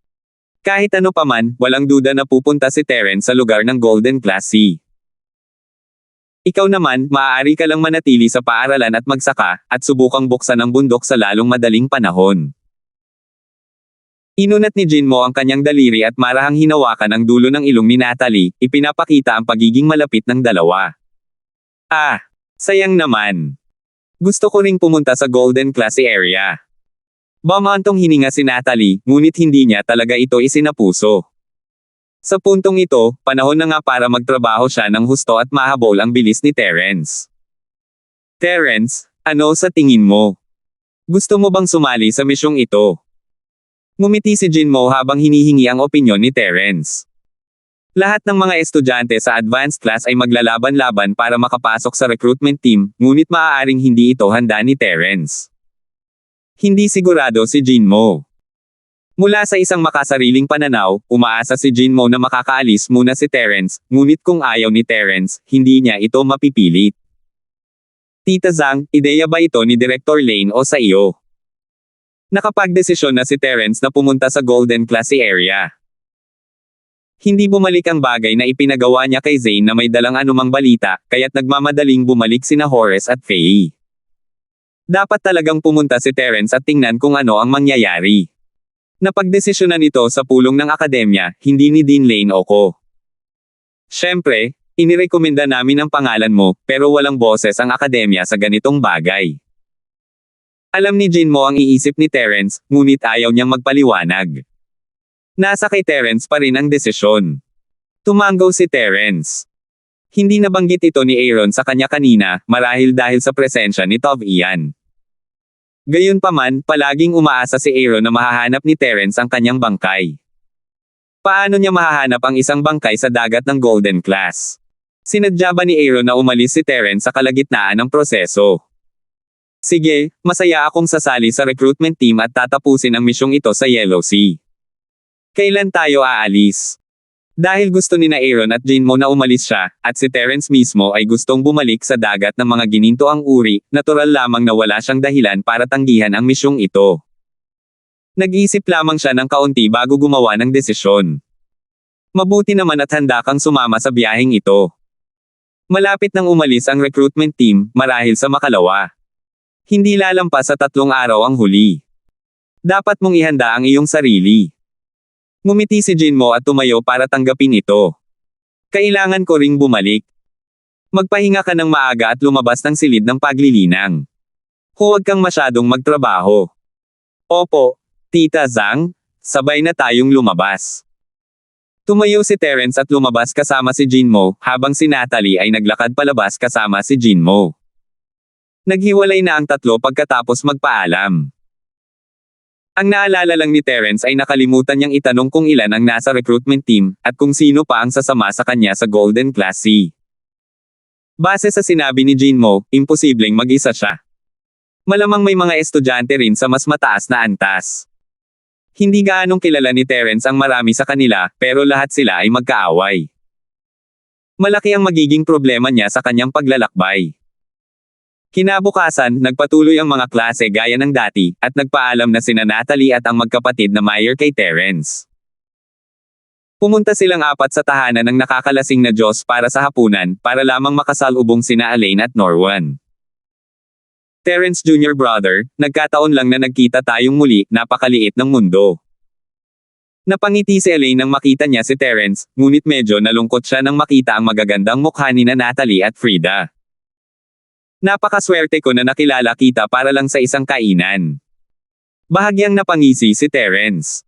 Kahit ano paman, walang duda na pupunta si Terence sa lugar ng Golden Class C. Ikaw naman, maaari ka lang manatili sa paaralan at magsaka, at subukang buksan ang bundok sa lalong madaling panahon. Inunat ni Jinmo ang kanyang daliri at marahang hinawakan ang dulo ng ilong ni Natalie, ipinapakita ang pagiging malapit ng dalawa. Sayang naman. Gusto ko ring pumunta sa Golden Class area. Bamantong hininga si Natalie, ngunit hindi niya talaga ito isinapuso. Sa puntong ito, panahon na nga para magtrabaho siya ng husto at mahabol ang bilis ni Terence. Terence, ano sa tingin mo? Gusto mo bang sumali sa misyong ito? Ngumiti si Jinmo habang hinihingi ang opinyon ni Terence. Lahat ng mga estudyante sa advanced class ay maglalaban-laban para makapasok sa recruitment team, ngunit maaaring hindi ito handa ni Terence. Hindi sigurado si Jinmo. Mula sa isang makasariling pananaw, umaasa si Jinmo na makakaalis muna si Terence, ngunit kung ayaw ni Terence, hindi niya ito mapipilit. Tita Zhang, ideya ba ito ni Director Lane o sa iyo? Nakapagdesisyon na si Terence na pumunta sa Golden Classy area. Hindi bumalik ang bagay na ipinagawa niya kay Zane na may dalang anumang balita, kaya't nagmamadaling bumalik sina Horace at Faye. Dapat talagang pumunta si Terence at tingnan kung ano ang mangyayari. Napagdesisyonan ito sa pulong ng akademya, hindi ni Dean Lane o ko. Siyempre, inirekomenda namin ang pangalan mo, pero walang boses ang akademya sa ganitong bagay. Alam ni Jinmo ang iisip ni Terence, ngunit ayaw niyang magpaliwanag. Nasa kay Terence pa rin ang desisyon. Tumanggaw si Terence. Hindi nabanggit ito ni Aaron sa kanya kanina, marahil dahil sa presensya ni Tov Ian. Gayunpaman, palaging umaasa si Aaron na mahahanap ni Terence ang kanyang bangkay. Paano niya mahahanap ang isang bangkay sa dagat ng Golden Class? Sinadya ba ni Aaron na umalis si Terence sa kalagitnaan ng proseso? Sige, masaya akong sasali sa recruitment team at tatapusin ang misyong ito sa Yellow Sea. Kailan tayo aalis? Dahil gusto ni na Aaron at Jinmo na umalis siya, at si Terence mismo ay gustong bumalik sa dagat ng mga ginintoang uri, natural lamang na wala siyang dahilan para tanggihan ang misyong ito. Nag-iisip lamang siya ng kaunti bago gumawa ng desisyon. Mabuti naman at handa kang sumama sa biyaheng ito. Malapit nang umalis ang recruitment team, marahil sa makalawa. Hindi lalampas sa 3 araw ang huli. Dapat mong ihanda ang iyong sarili. Ngumiti si Jinmo at tumayo para tanggapin ito. Kailangan ko ring bumalik. Magpahinga ka ng maaga at lumabas ng silid ng paglilinang. Huwag kang masyadong magtrabaho. Opo, Tita Zhang, sabay na tayong lumabas. Tumayo si Terence at lumabas kasama si Jinmo, habang si Natalie ay naglakad palabas kasama si Jinmo. Naghiwalay na ang tatlo pagkatapos magpaalam. Ang naalala lang ni Terence ay nakalimutan niyang itanong kung ilan ang nasa recruitment team, at kung sino pa ang sasama sa kanya sa Golden Classy. Base sa sinabi ni Jinmo, imposibleng mag-isa siya. Malamang may mga estudyante rin sa mas mataas na antas. Hindi gaanong kilala ni Terence ang marami sa kanila, pero lahat sila ay magkaaway. Malaki ang magiging problema niya sa kanyang paglalakbay. Kinabukasan, nagpatuloy ang mga klase gaya ng dati, at nagpaalam na sina Natalie at ang magkapatid na Meyer kay Terence. Pumunta silang 4 sa tahanan ng nakakalasing na Diyos para sa hapunan, para lamang makasalubong sina Elaine at Norwan. Terence Jr. Brother, nagkataon lang na nagkita tayong muli, napakaliit ng mundo. Napangiti si Elaine nang makita niya si Terence, ngunit medyo nalungkot siya nang makita ang magagandang mukha ni na Natalie at Frida. Napakaswerte ko na nakilala kita para lang sa isang kainan. Bahagyang napangisi si Terence.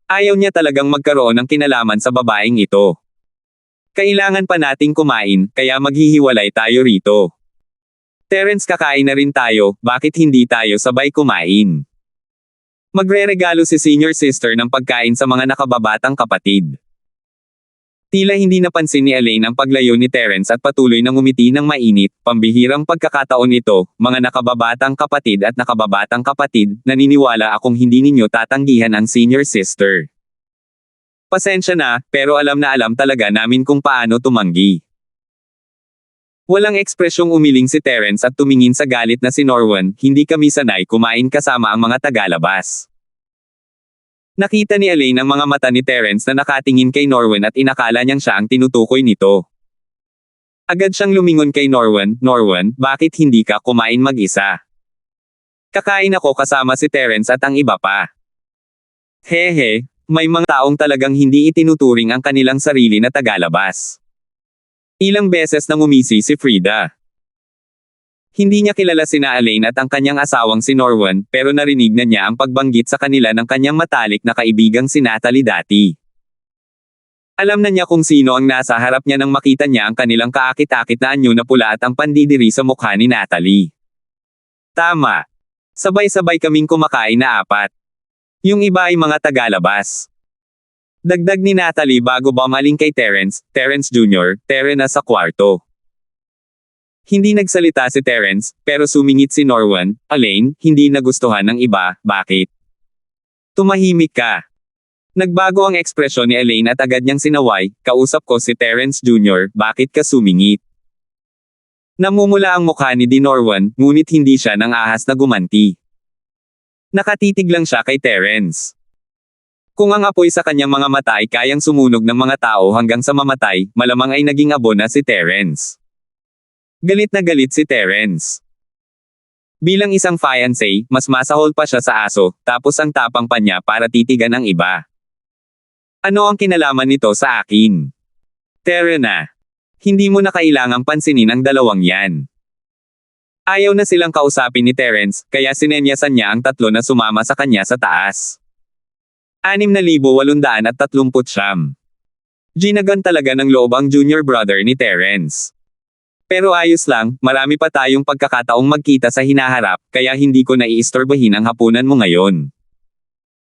Ayaw niya talagang magkaroon ng kinalaman sa babaeng ito. Kailangan pa nating kumain, kaya maghihiwalay tayo rito. Terence, kakain na rin tayo, bakit hindi tayo sabay kumain? Magre-regalo si senior sister ng pagkain sa mga nakababatang kapatid. Tila hindi napansin ni Elaine ang paglayo ni Terence at patuloy na ngumiti ng mainit, pambihirang pagkakataon ito, mga nakababatang kapatid, naniniwala akong hindi ninyo tatanggihan ang senior sister. Pasensya na, pero alam na alam talaga namin kung paano tumanggi. Walang ekspresyong umiling si Terence at tumingin sa galit na si Norwan, hindi kami sanay kumain kasama ang mga tagalabas. Nakita ni Elaine ang mga mata ni Terence na nakatingin kay Norwan at inakala niyang siya ang tinutukoy nito. Agad siyang lumingon kay Norwan, Norwan, bakit hindi ka kumain mag-isa? Kakain ako kasama si Terence at ang iba pa. Hehe, may mga taong talagang hindi itinuturing ang kanilang sarili na tagalabas. Ilang beses nang umisi si Frida. Hindi niya kilala sina Elaine at ang kanyang asawang si Norwan, pero narinig na niya ang pagbanggit sa kanila ng kanyang matalik na kaibigang si Natalie dati. Alam na niya kung sino ang nasa harap niya nang makita niya ang kanilang kaakit-akit na anyo na pula at ang pandidiri sa mukha ni Natalie. Tama. Sabay-sabay kaming kumakain na apat. Yung iba ay mga tagalabas. Dagdag ni Natalie bago bumaling kay Terence Jr., Terry na sa kwarto. Hindi nagsalita si Terence, pero sumingit si Norwan. Elaine, hindi nagustuhan ng iba, bakit? Tumahimik ka. Nagbago ang ekspresyon ni Elaine at agad niyang sinaway, kausap ko si Terence Jr., bakit ka sumingit? Namumula ang mukha ni Norwan, ngunit hindi siya nang ahas na gumanti. Nakatitig lang siya kay Terence. Kung ang apoy sa kanyang mga mata ay kayang sumunog ng mga tao hanggang sa mamatay, malamang ay naging abo na si Terence. Galit na galit si Terence. Bilang isang fiancé, mas masahol pa siya sa aso, tapos ang tapang pa niya para titigan ang iba. Ano ang kinalaman nito sa akin? Terry na. Hindi mo na kailangang pansinin ang dalawang yan. Ayaw na silang kausapin ni Terence, kaya sinenyasan niya ang tatlo na sumama sa kanya sa taas. 6,839. Ginagan talaga ng loob ang junior brother ni Terence. Pero ayos lang, marami pa tayong pagkakataong magkita sa hinaharap, kaya hindi ko naiistorbahin ang hapunan mo ngayon.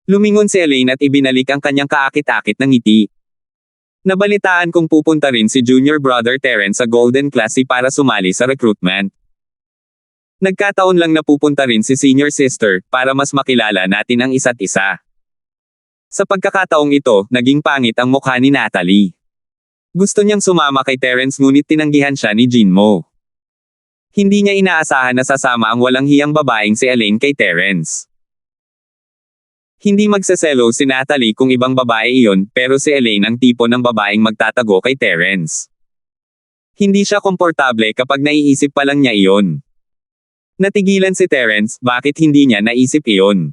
Lumingon si Elaine at ibinalik ang kanyang kaakit-akit ng ngiti. Nabalitaan kong pupunta rin si junior brother Terence sa Golden Class para sumali sa recruitment. Nagkataon lang na pupunta rin si senior sister, para mas makilala natin ang isa't isa. Sa pagkakataong ito, naging pangit ang mukha ni Natalie. Gusto niyang sumama kay Terence ngunit tinanggihan siya ni Jinmo. Hindi niya inaasahan na sasama ang walang hiyang babaeng si Elaine kay Terence. Hindi magsaselo si Natalie kung ibang babae iyon, pero si Elaine ang tipo ng babaeng magtatago kay Terence. Hindi siya komportable kapag naiisip pa lang niya iyon. Natigilan si Terence, bakit hindi niya naisip iyon?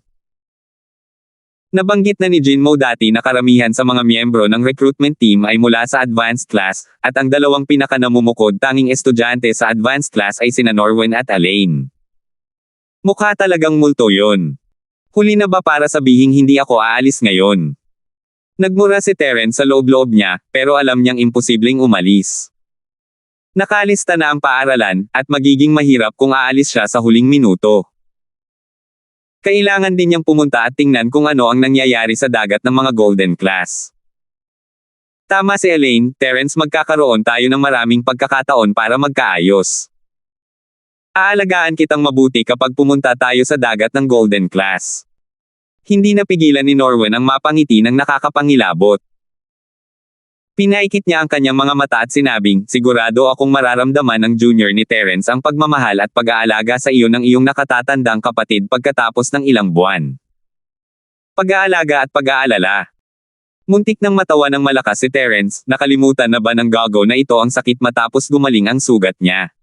Nabanggit na ni Jinmo dati na karamihan sa mga miyembro ng recruitment team ay mula sa advanced class, at ang dalawang pinakanamumukod tanging estudyante sa advanced class ay sina Norwan at Elaine. Mukha talagang multo yon. Huli na ba para sabihing hindi ako aalis ngayon? Nagmura si Terence sa loob-loob niya, pero alam niyang imposibleng umalis. Nakalista na ang paaralan, at magiging mahirap kung aalis siya sa huling minuto. Kailangan din niyang pumunta at tingnan kung ano ang nangyayari sa dagat ng mga Golden Class. Tama si Elaine, Terence, magkakaroon tayo ng maraming pagkakataon para magkaayos. Aalagaan kitang mabuti kapag pumunta tayo sa dagat ng Golden Class. Hindi napigilan ni Norwan ang mapangiti ng nakakapangilabot. Pinaikit niya ang kanyang mga mata at sinabing, sigurado akong mararamdaman ng junior ni Terence ang pagmamahal at pag-aalaga sa iyo ng iyong nakatatandang kapatid pagkatapos ng ilang buwan. Pag-aalaga at pag-aalala. Muntik nang matawa ng malakas si Terence, nakalimutan na ba ng gago na ito ang sakit matapos gumaling ang sugat niya.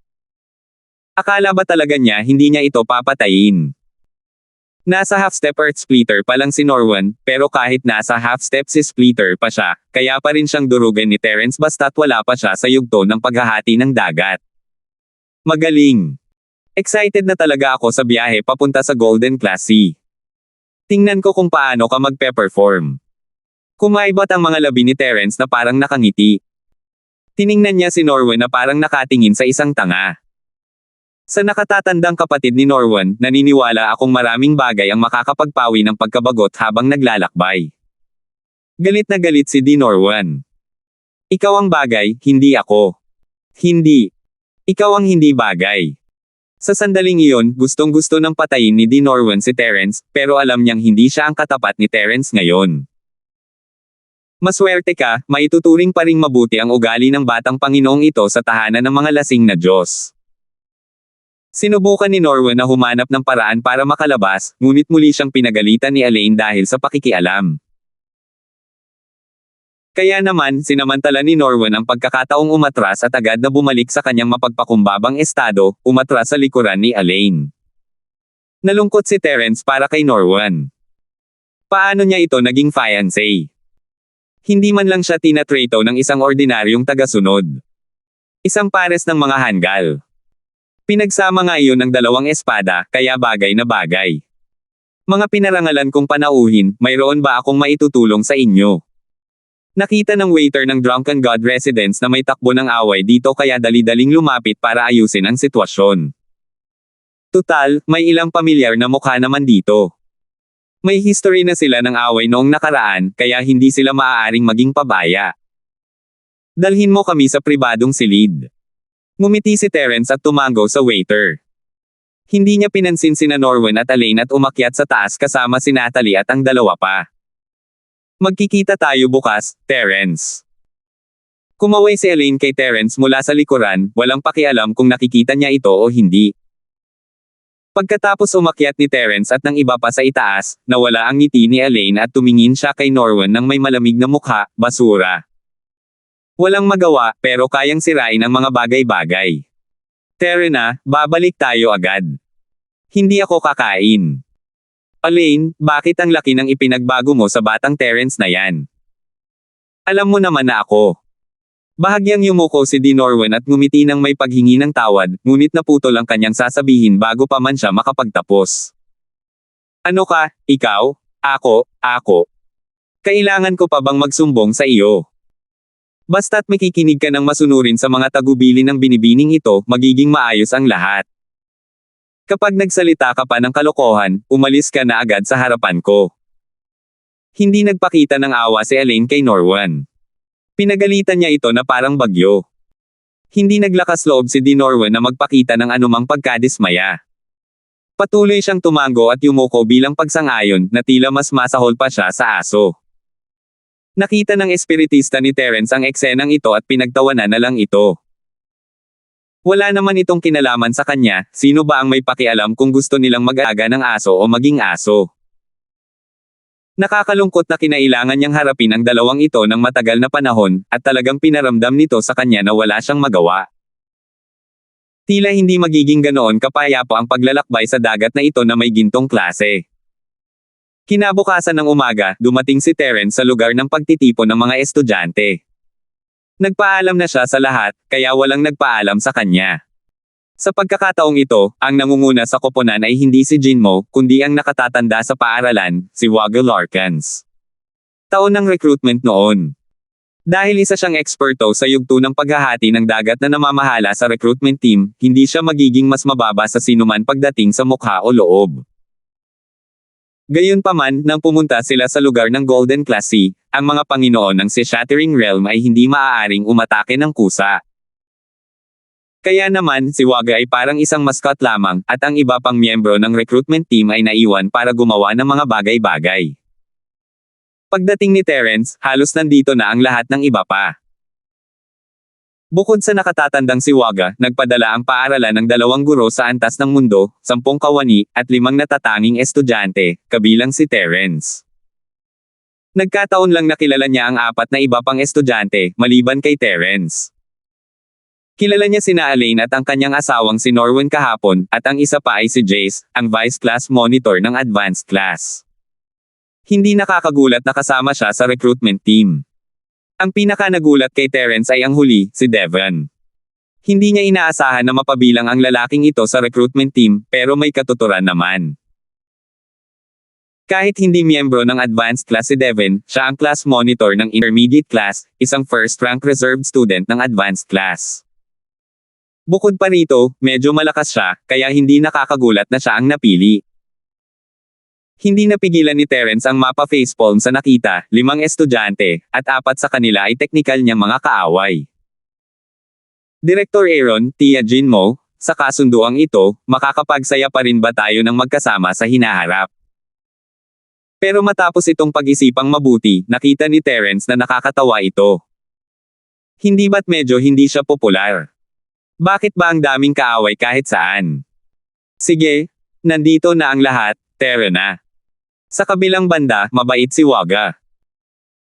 Akala ba talaga niya hindi niya ito papatayin? Nasa half-step earth splitter pa lang si Norwan, pero kahit nasa half-step si splitter pa siya, kaya pa rin siyang durugan ni Terence basta't wala pa siya sa yugto ng paghahati ng dagat. Magaling! Excited na talaga ako sa biyahe papunta sa Golden Class C. Tingnan ko kung paano ka magpe-perform. Kumaibot ang mga labi ni Terence na parang nakangiti. Tiningnan niya si Norwan na parang nakatingin sa isang tanga. Sa nakatatandang kapatid ni Norwan, naniniwala akong maraming bagay ang makakapagpawi ng pagkabagot habang naglalakbay. Galit na galit si Norwan. Ikaw ang bagay, hindi ako. Hindi. Ikaw ang hindi bagay. Sa sandaling iyon, gustong-gusto ng patayin ni Norwan si Terence, pero alam niyang hindi siya ang katapat ni Terence ngayon. Maswerte ka, maituturing pa ring mabuti ang ugali ng batang Panginoong ito sa tahanan ng mga lasing na Diyos. Sinubukan ni Norwan na humanap ng paraan para makalabas, ngunit muli siyang pinagalitan ni Elaine dahil sa pakikialam. Kaya naman, sinamantala ni Norwan ang pagkakataong umatras at agad na bumalik sa kanyang mapagpakumbabang estado, umatras sa likuran ni Elaine. Nalungkot si Terence para kay Norwan. Paano niya ito naging fiancé? Hindi man lang siya tinatrato ng isang ordinaryong tagasunod. Isang pares ng mga hanggal. Pinagsama nga iyon ng dalawang espada, kaya bagay na bagay. Mga pinarangalan kong panauhin, mayroon ba akong maitutulong sa inyo? Nakita ng waiter ng Drunken God Residence na may takbo ng away dito kaya dali-daling lumapit para ayusin ang sitwasyon. Tutal, may ilang pamilyar na mukha naman dito. May history na sila ng away noong nakaraan, kaya hindi sila maaaring maging pabaya. Dalhin mo kami sa pribadong silid. Ngumiti si Terence at tumango sa waiter. Hindi niya pinansin sina Norwen at Elaine at umakyat sa taas kasama si Natalie at ang dalawa pa. Magkikita tayo bukas, Terence. Kumaway si Elaine kay Terence mula sa likuran, walang pakialam kung nakikita niya ito o hindi. Pagkatapos umakyat ni Terence at ng iba pa sa itaas, nawala ang ngiti ni Elaine at tumingin siya kay Norwen ng may malamig na mukha, basura. Walang magawa, pero kayang sirain ang mga bagay-bagay. Tara na, babalik tayo agad. Hindi ako kakain. Elaine, bakit ang laki ng ipinagbago mo sa batang Terence na yan? Alam mo naman na ako. Bahagyang yumuko si Norwen at ngumiti ng may paghingi ng tawad, ngunit naputol ang kanyang sasabihin bago pa man siya makapagtapos. Ano ka, ikaw? Ako? Kailangan ko pa bang magsumbong sa iyo? Basta't makikinig ka ng masunurin sa mga tagubili ng binibining ito, magiging maayos ang lahat. Kapag nagsalita ka pa ng kalokohan, umalis ka na agad sa harapan ko. Hindi nagpakita ng awa si Elaine kay Norwen. Pinagalitan niya ito na parang bagyo. Hindi naglakas loob si Norwen na magpakita ng anumang pagkadismaya. Patuloy siyang tumango at yumuko bilang pagsang-ayon na tila mas masahol pa siya sa aso. Nakita ng espiritista ni Terence ang eksenang ito at pinagtawanan na lang ito. Wala naman itong kinalaman sa kanya, sino ba ang may pakialam kung gusto nilang mag-alaga ng aso o maging aso? Nakakalungkot na kinailangan niyang harapin ang dalawang ito ng matagal na panahon, at talagang pinaramdam nito sa kanya na wala siyang magawa. Tila hindi magiging ganoon kapayapa ang paglalakbay sa dagat na ito na may gintong klase. Kinabukasan ng umaga, dumating si Terence sa lugar ng pagtitipon ng mga estudyante. Nagpaalam na siya sa lahat, kaya walang nagpaalam sa kanya. Sa pagkakataong ito, ang nangunguna sa koponan ay hindi si Jinmo, kundi ang nakatatanda sa paaralan, si Wagga Larkins. Taon ng recruitment noon. Dahil isa siyang eksperto sa yugto ng paghahati ng dagat na namamahala sa recruitment team, hindi siya magiging mas mababa sa sinuman pagdating sa mukha o loob. Gayunpaman, nang pumunta sila sa lugar ng Golden Class C, ang mga Panginoon ng Shattering Realm ay hindi maaaring umatake ng kusa. Kaya naman, si Wagga ay parang isang mascot lamang, at ang iba pang miyembro ng recruitment team ay naiwan para gumawa ng mga bagay-bagay. Pagdating ni Terence, halos nandito na ang lahat ng iba pa. Bukod sa nakatatandang si Wagga, nagpadala ang paaralan ng 2 guro sa antas ng mundo, 10 kawani, at 5 natatanging estudyante, kabilang si Terence. Nagkataon lang nakilala niya ang 4 na iba pang estudyante, maliban kay Terence. Kilala niya sina Elaine at ang kanyang asawang si Norwen kahapon, at ang isa pa ay si Jace, ang Vice Class Monitor ng Advanced Class. Hindi nakakagulat na kasama siya sa recruitment team. Ang pinaka-nagulat kay Terence ay ang huli, si Devon. Hindi niya inaasahan na mapabilang ang lalaking ito sa recruitment team, pero may katuturan naman. Kahit hindi miyembro ng Advanced Class si Devon, siya ang Class Monitor ng Intermediate Class, isang first-rank reserved student ng Advanced Class. Bukod pa rito, medyo malakas siya, kaya hindi nakakagulat na siya ang napili. Hindi napigilan ni Terence ang mapa facepalm sa nakita, 5 estudyante, at 4 sa kanila ay teknikal niyang mga kaaway. Director Aaron, Tia Jinmo, sa kasunduang ito, makakapagsaya pa rin ba tayo ng magkasama sa hinaharap? Pero matapos itong pag-isipang mabuti, nakita ni Terence na nakakatawa ito. Hindi ba't medyo hindi siya popular? Bakit ba ang daming kaaway kahit saan? Sige, nandito na ang lahat, tara na. Sa kabilang banda, mabait si Wagga.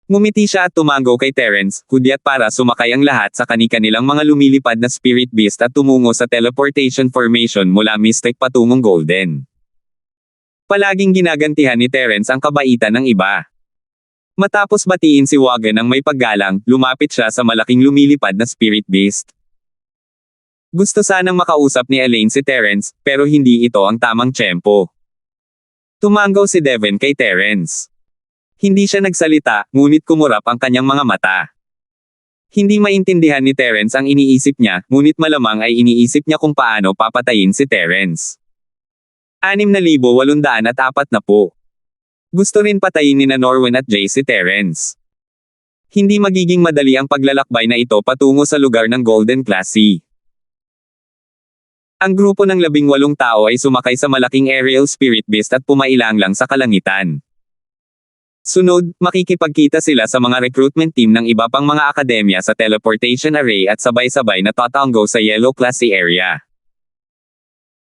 Ngumiti siya at tumango kay Terence, hudyat para sumakay ang lahat sa kani-kanilang mga lumilipad na spirit beast at tumungo sa teleportation formation mula Mystic patungong Golden. Palaging ginagantihan ni Terence ang kabaitan ng iba. Matapos batiin si Wagga ng may paggalang, lumapit siya sa malaking lumilipad na spirit beast. Gusto sanang makausap ni Elaine si Terence, pero hindi ito ang tamang tiyempo. Tumango si Devon kay Terence. Hindi siya nagsalita, ngunit kumurap ang kanyang mga mata. Hindi maintindihan ni Terence ang iniisip niya, ngunit malamang ay iniisip niya kung paano papatayin si Terence. 6,840. Gusto rin patayin ni Norwen at Jay si Terence. Hindi magiging madali ang paglalakbay na ito patungo sa lugar ng Golden Classy. Ang grupo ng 18 tao ay sumakay sa malaking aerial spirit beast at pumailanglang sa kalangitan. Sunod, makikipagkita sila sa mga recruitment team ng iba pang mga akademya sa teleportation array at sabay-sabay na tatango sa Yellow Classy area.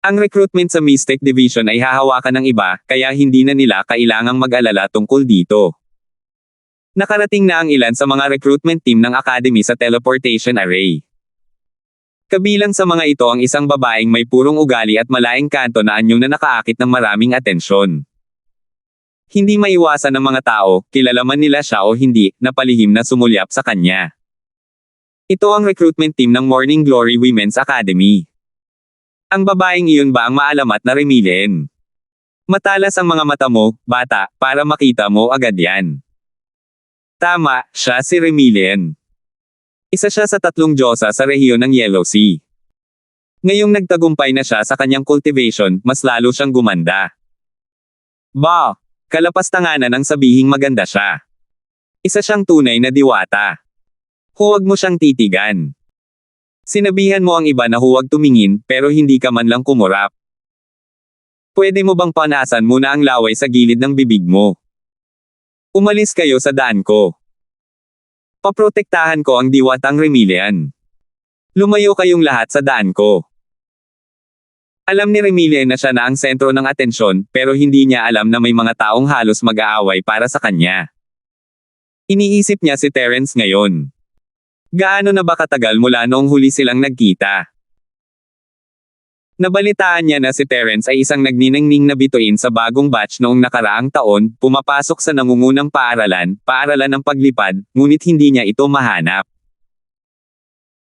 Ang recruitment sa Mystic Division ay hahawakan ng iba, kaya hindi na nila kailangang mag-alala tungkol dito. Nakarating na ang ilan sa mga recruitment team ng academy sa teleportation array. Kabilang sa mga ito ang isang babaeng may purong ugali at malaing kanto na anyo na nakaakit ng maraming atensyon. Hindi maiwasan ng mga tao, kilala man nila siya o hindi, na palihim na sumulyap sa kanya. Ito ang recruitment team ng Morning Glory Women's Academy. Ang babaeng iyon ba ang maalamat na Remilien? Matalas ang mga mata mo, bata, para makita mo agad yan. Tama, siya si Remilien. Isa siya sa 3 diyosa sa rehiyon ng Yellow Sea. Ngayong nagtagumpay na siya sa kanyang cultivation, mas lalo siyang gumanda. Bah! Kalapastanganan ang sabihing maganda siya. Isa siyang tunay na diwata. Huwag mo siyang titigan. Sinabihan mo ang iba na huwag tumingin, pero hindi ka man lang kumurap. Pwede mo bang panasan muna ang laway sa gilid ng bibig mo? Umalis kayo sa daan ko. Paprotektahan ko ang diwatang Remilien. Lumayo kayong lahat sa daan ko. Alam ni Remilien na siya na ang sentro ng atensyon, pero hindi niya alam na may mga taong halos mag-aaway para sa kanya. Iniisip niya si Terence ngayon. Gaano na ba katagal mula noong huli silang nagkita? Nabalitaan niya na si Terence ay isang nagniningning na bituin sa bagong batch noong nakaraang taon, pumapasok sa nangungunang paaralan ng paglipad, ngunit hindi niya ito mahanap.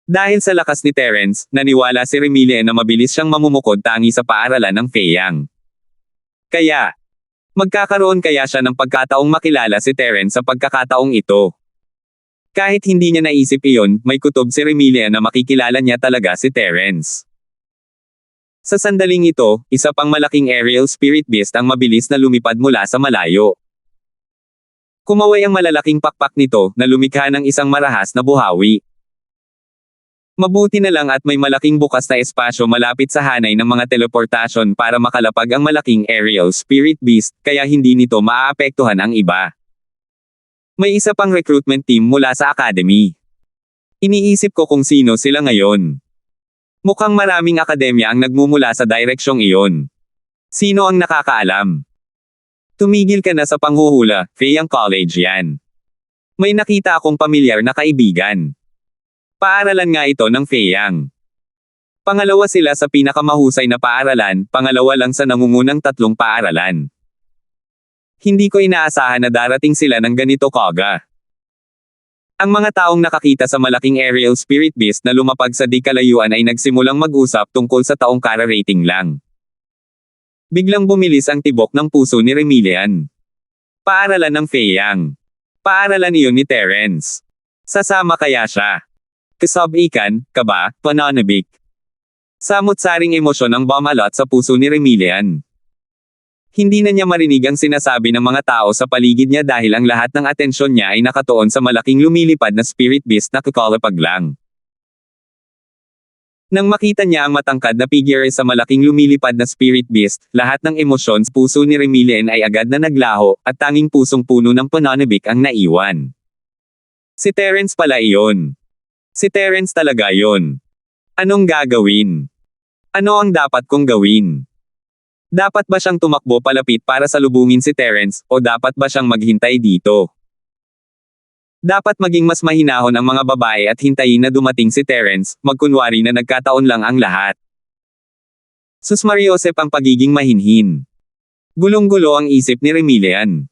Dahil sa lakas ni Terence, naniwala si Remilien na mabilis siyang mamumukod tangi sa paaralan ng Feiyang. Kaya, magkakaroon kaya siya ng pagkataong makilala si Terence sa pagkakataong ito. Kahit hindi niya naisip iyon, may kutob si Remilien na makikilala niya talaga si Terence. Sa sandaling ito, isa pang malaking aerial spirit beast ang mabilis na lumipad mula sa malayo. Kumaway ang malalaking pakpak nito na lumikha ng isang marahas na buhawi. Mabuti na lang at may malaking bukas na espasyo malapit sa hanay ng mga teleportasyon para makalapag ang malaking aerial spirit beast, kaya hindi nito maaapektuhan ang iba. May isa pang recruitment team mula sa academy. Iniisip ko kung sino sila ngayon. Mukhang maraming akademya ang nagmumula sa direksyong iyon. Sino ang nakakaalam? Tumigil ka na sa panghuhula, Feiyang College yan. May nakita akong pamilyar na kaibigan. Paaralan nga ito ng Feiyang. Pangalawa sila sa pinakamahusay na paaralan, pangalawa lang sa nangungunang 3 paaralan. Hindi ko inaasahan na darating sila ng ganito kaga. Ang mga taong nakakita sa malaking aerial spirit beast na lumapag sa di kalayuan ay nagsimulang mag-usap tungkol sa taong kara-rating lang. Biglang bumilis ang tibok ng puso ni Remilien. Paaralan ng Feiyang. Paaralan iyon ni Terence. Sasama kaya siya? Kasabikan, kaba, pananabik. Samot-saring emosyon ang bumalot sa puso ni Remilien. Hindi na niya marinig ang sinasabi ng mga tao sa paligid niya dahil ang lahat ng atensyon niya ay nakatuon sa malaking lumilipad na spirit beast na kakalapag lang. Nang makita niya ang matangkad na figure sa malaking lumilipad na spirit beast, lahat ng emosyon sa puso ni Remilien ay agad na naglaho, at tanging pusong puno ng pananabik ang naiwan. Si Terence pala iyon. Si Terence talaga yon. Anong gagawin? Ano ang dapat kong gawin? Dapat ba siyang tumakbo palapit para salubungin si Terence, o dapat ba siyang maghintay dito? Dapat maging mas mahinahon ang mga babae at hintayin na dumating si Terence, magkunwari na nagkataon lang ang lahat. Susmariosep ang pagiging mahinhin. Gulong-gulo ang isip ni Remilien.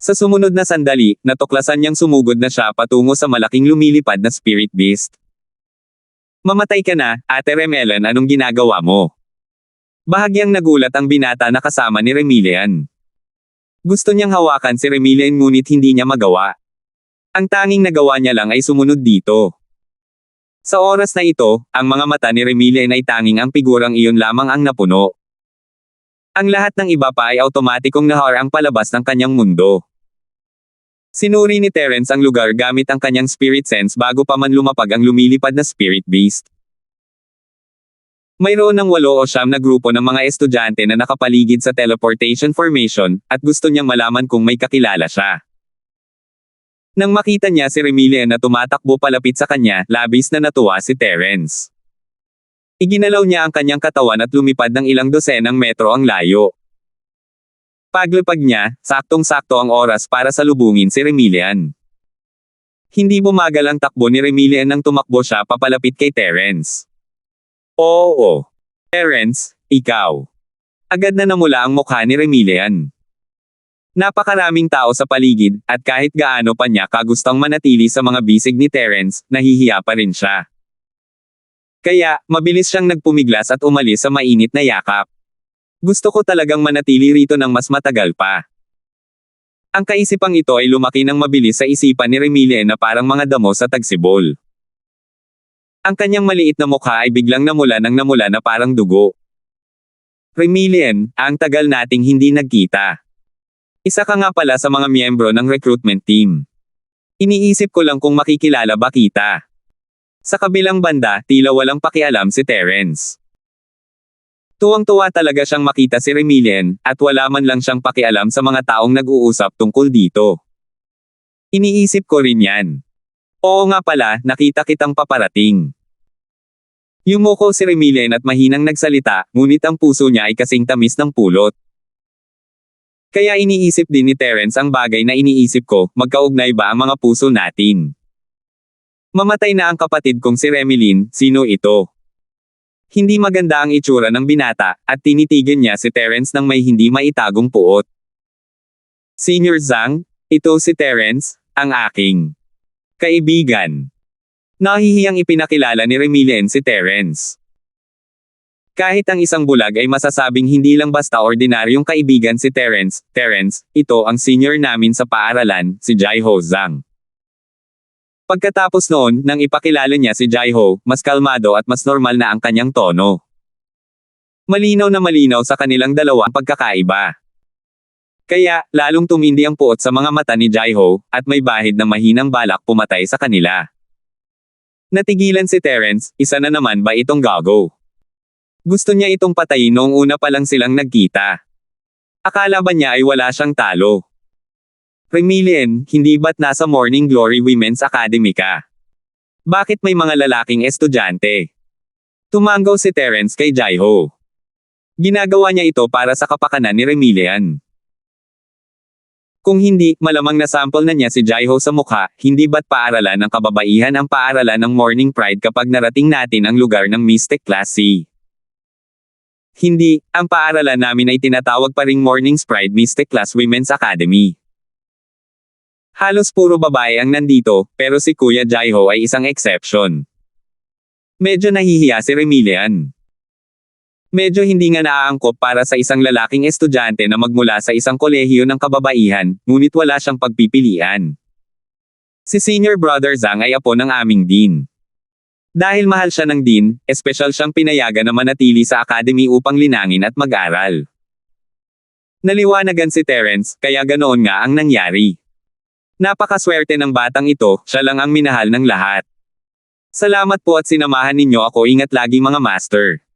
Sa sumunod na sandali, natuklasan niyang sumugod na siya patungo sa malaking lumilipad na spirit beast. Mamatay ka na, Ate Remelen, anong ginagawa mo? Bahagyang nagulat ang binata na kasama ni Remilien. Gusto niyang hawakan si Remilian ngunit hindi niya magawa. Ang tanging nagawa niya lang ay sumunod dito. Sa oras na ito, ang mga mata ni Remilian ay tanging ang figurang iyon lamang ang napuno. Ang lahat ng iba pa ay automatikong naharang palabas ng kanyang mundo. Sinuri ni Terence ang lugar gamit ang kanyang spirit sense bago pa man lumapag ang lumilipad na spirit beast. Mayroon ng 8 o 9 na grupo ng mga estudyante na nakapaligid sa teleportation formation, at gusto niyang malaman kung may kakilala siya. Nang makita niya si Remilian na tumatakbo palapit sa kanya, labis na natuwa si Terence. Iginalaw niya ang kanyang katawan at lumipad ng ilang dosenang metro ang layo. Paglipad niya, saktong-sakto ang oras para salubungin si Remilian. Hindi bumagal ang takbo ni Remilian nang tumakbo siya papalapit kay Terence. Oo. Terence, ikaw. Agad na namula ang mukha ni Remilian. Napakaraming tao sa paligid, at kahit gaano pa niya kagustang manatili sa mga bisig ni Terence, nahihiya pa rin siya. Kaya, mabilis siyang nagpumiglas at umalis sa mainit na yakap. Gusto ko talagang manatili rito ng mas matagal pa. Ang kaisipang ito ay lumaki ng mabilis sa isipan ni Remilian na parang mga damo sa tagsibol. Ang kanyang maliit na mukha ay biglang namula na parang dugo. Remilian, ang tagal nating hindi nagkita. Isa ka nga pala sa mga miyembro ng recruitment team. Iniisip ko lang kung makikilala ba kita. Sa kabilang banda, tila walang pakialam si Terence. Tuwang-tuwa talaga siyang makita si Remilian, at wala man lang siyang pakialam sa mga taong nag-uusap tungkol dito. Iniisip ko rin yan. Oo nga pala, nakita kitang paparating. Yumuko si Remilian at mahinang nagsalita, ngunit ang puso niya ay kasing tamis ng pulot. Kaya iniisip din ni Terence ang bagay na iniisip ko, magkaugnay ba ang mga puso natin? Mamatay na ang kapatid kong si Remilin, sino ito? Hindi maganda ang itsura ng binata, at tinitigan niya si Terence ng may hindi maitagong puot. Senior Zhang, ito si Terence, ang aking kaibigan. Nahihiyang ipinakilala ni Remilian si Terence. Kahit ang isang bulag ay masasabing hindi lang basta ordinaryong kaibigan si Terence, ito ang senior namin sa paaralan, si Jaiho Zhang. Pagkatapos noon, nang ipakilala niya si Jaiho, mas kalmado at mas normal na ang kanyang tono. Malinaw na malinaw sa kanilang dalawa ang pagkakaiba. Kaya, lalong tumindi ang puot sa mga mata ni Jaiho, at may bahid na mahinang balak pumatay sa kanila. Natigilan si Terence, isa na naman ba itong gago? Gusto niya itong patayin noong una pa lang silang nagkita. Akala ba niya ay wala siyang talo? Remilian, hindi ba't nasa Morning Glory Women's Academy ka? Bakit may mga lalaking estudyante? Tumanggaw si Terence kay Jaiho. Ginagawa niya ito para sa kapakanan ni Remilian. Kung hindi, malamang nasample na niya si Jaiho sa mukha, hindi ba't paaralan ng kababaihan ang paaralan ng Morning Pride kapag narating natin ang lugar ng Mystic Class C? Hindi, ang paaralan namin ay tinatawag pa ring Morning Pride Mystic Class Women's Academy. Halos puro babae ang nandito, pero si Kuya Jaiho ay isang exception. Medyo nahihiya si Remilian. Medyo hindi nga naaangkop para sa isang lalaking estudyante na magmula sa isang kolehiyo ng kababaihan, ngunit wala siyang pagpipilian. Si Senior Brother Zhang ay apo ng aming dean. Dahil mahal siya ng dean, espesyal siyang pinayagan na manatili sa academy upang linangin at mag-aral. Naliwanagan si Terence, kaya ganoon nga ang nangyari. Napakaswerte ng batang ito, siya lang ang minahal ng lahat. Salamat po at sinamahan ninyo ako, ingat lagi mga master.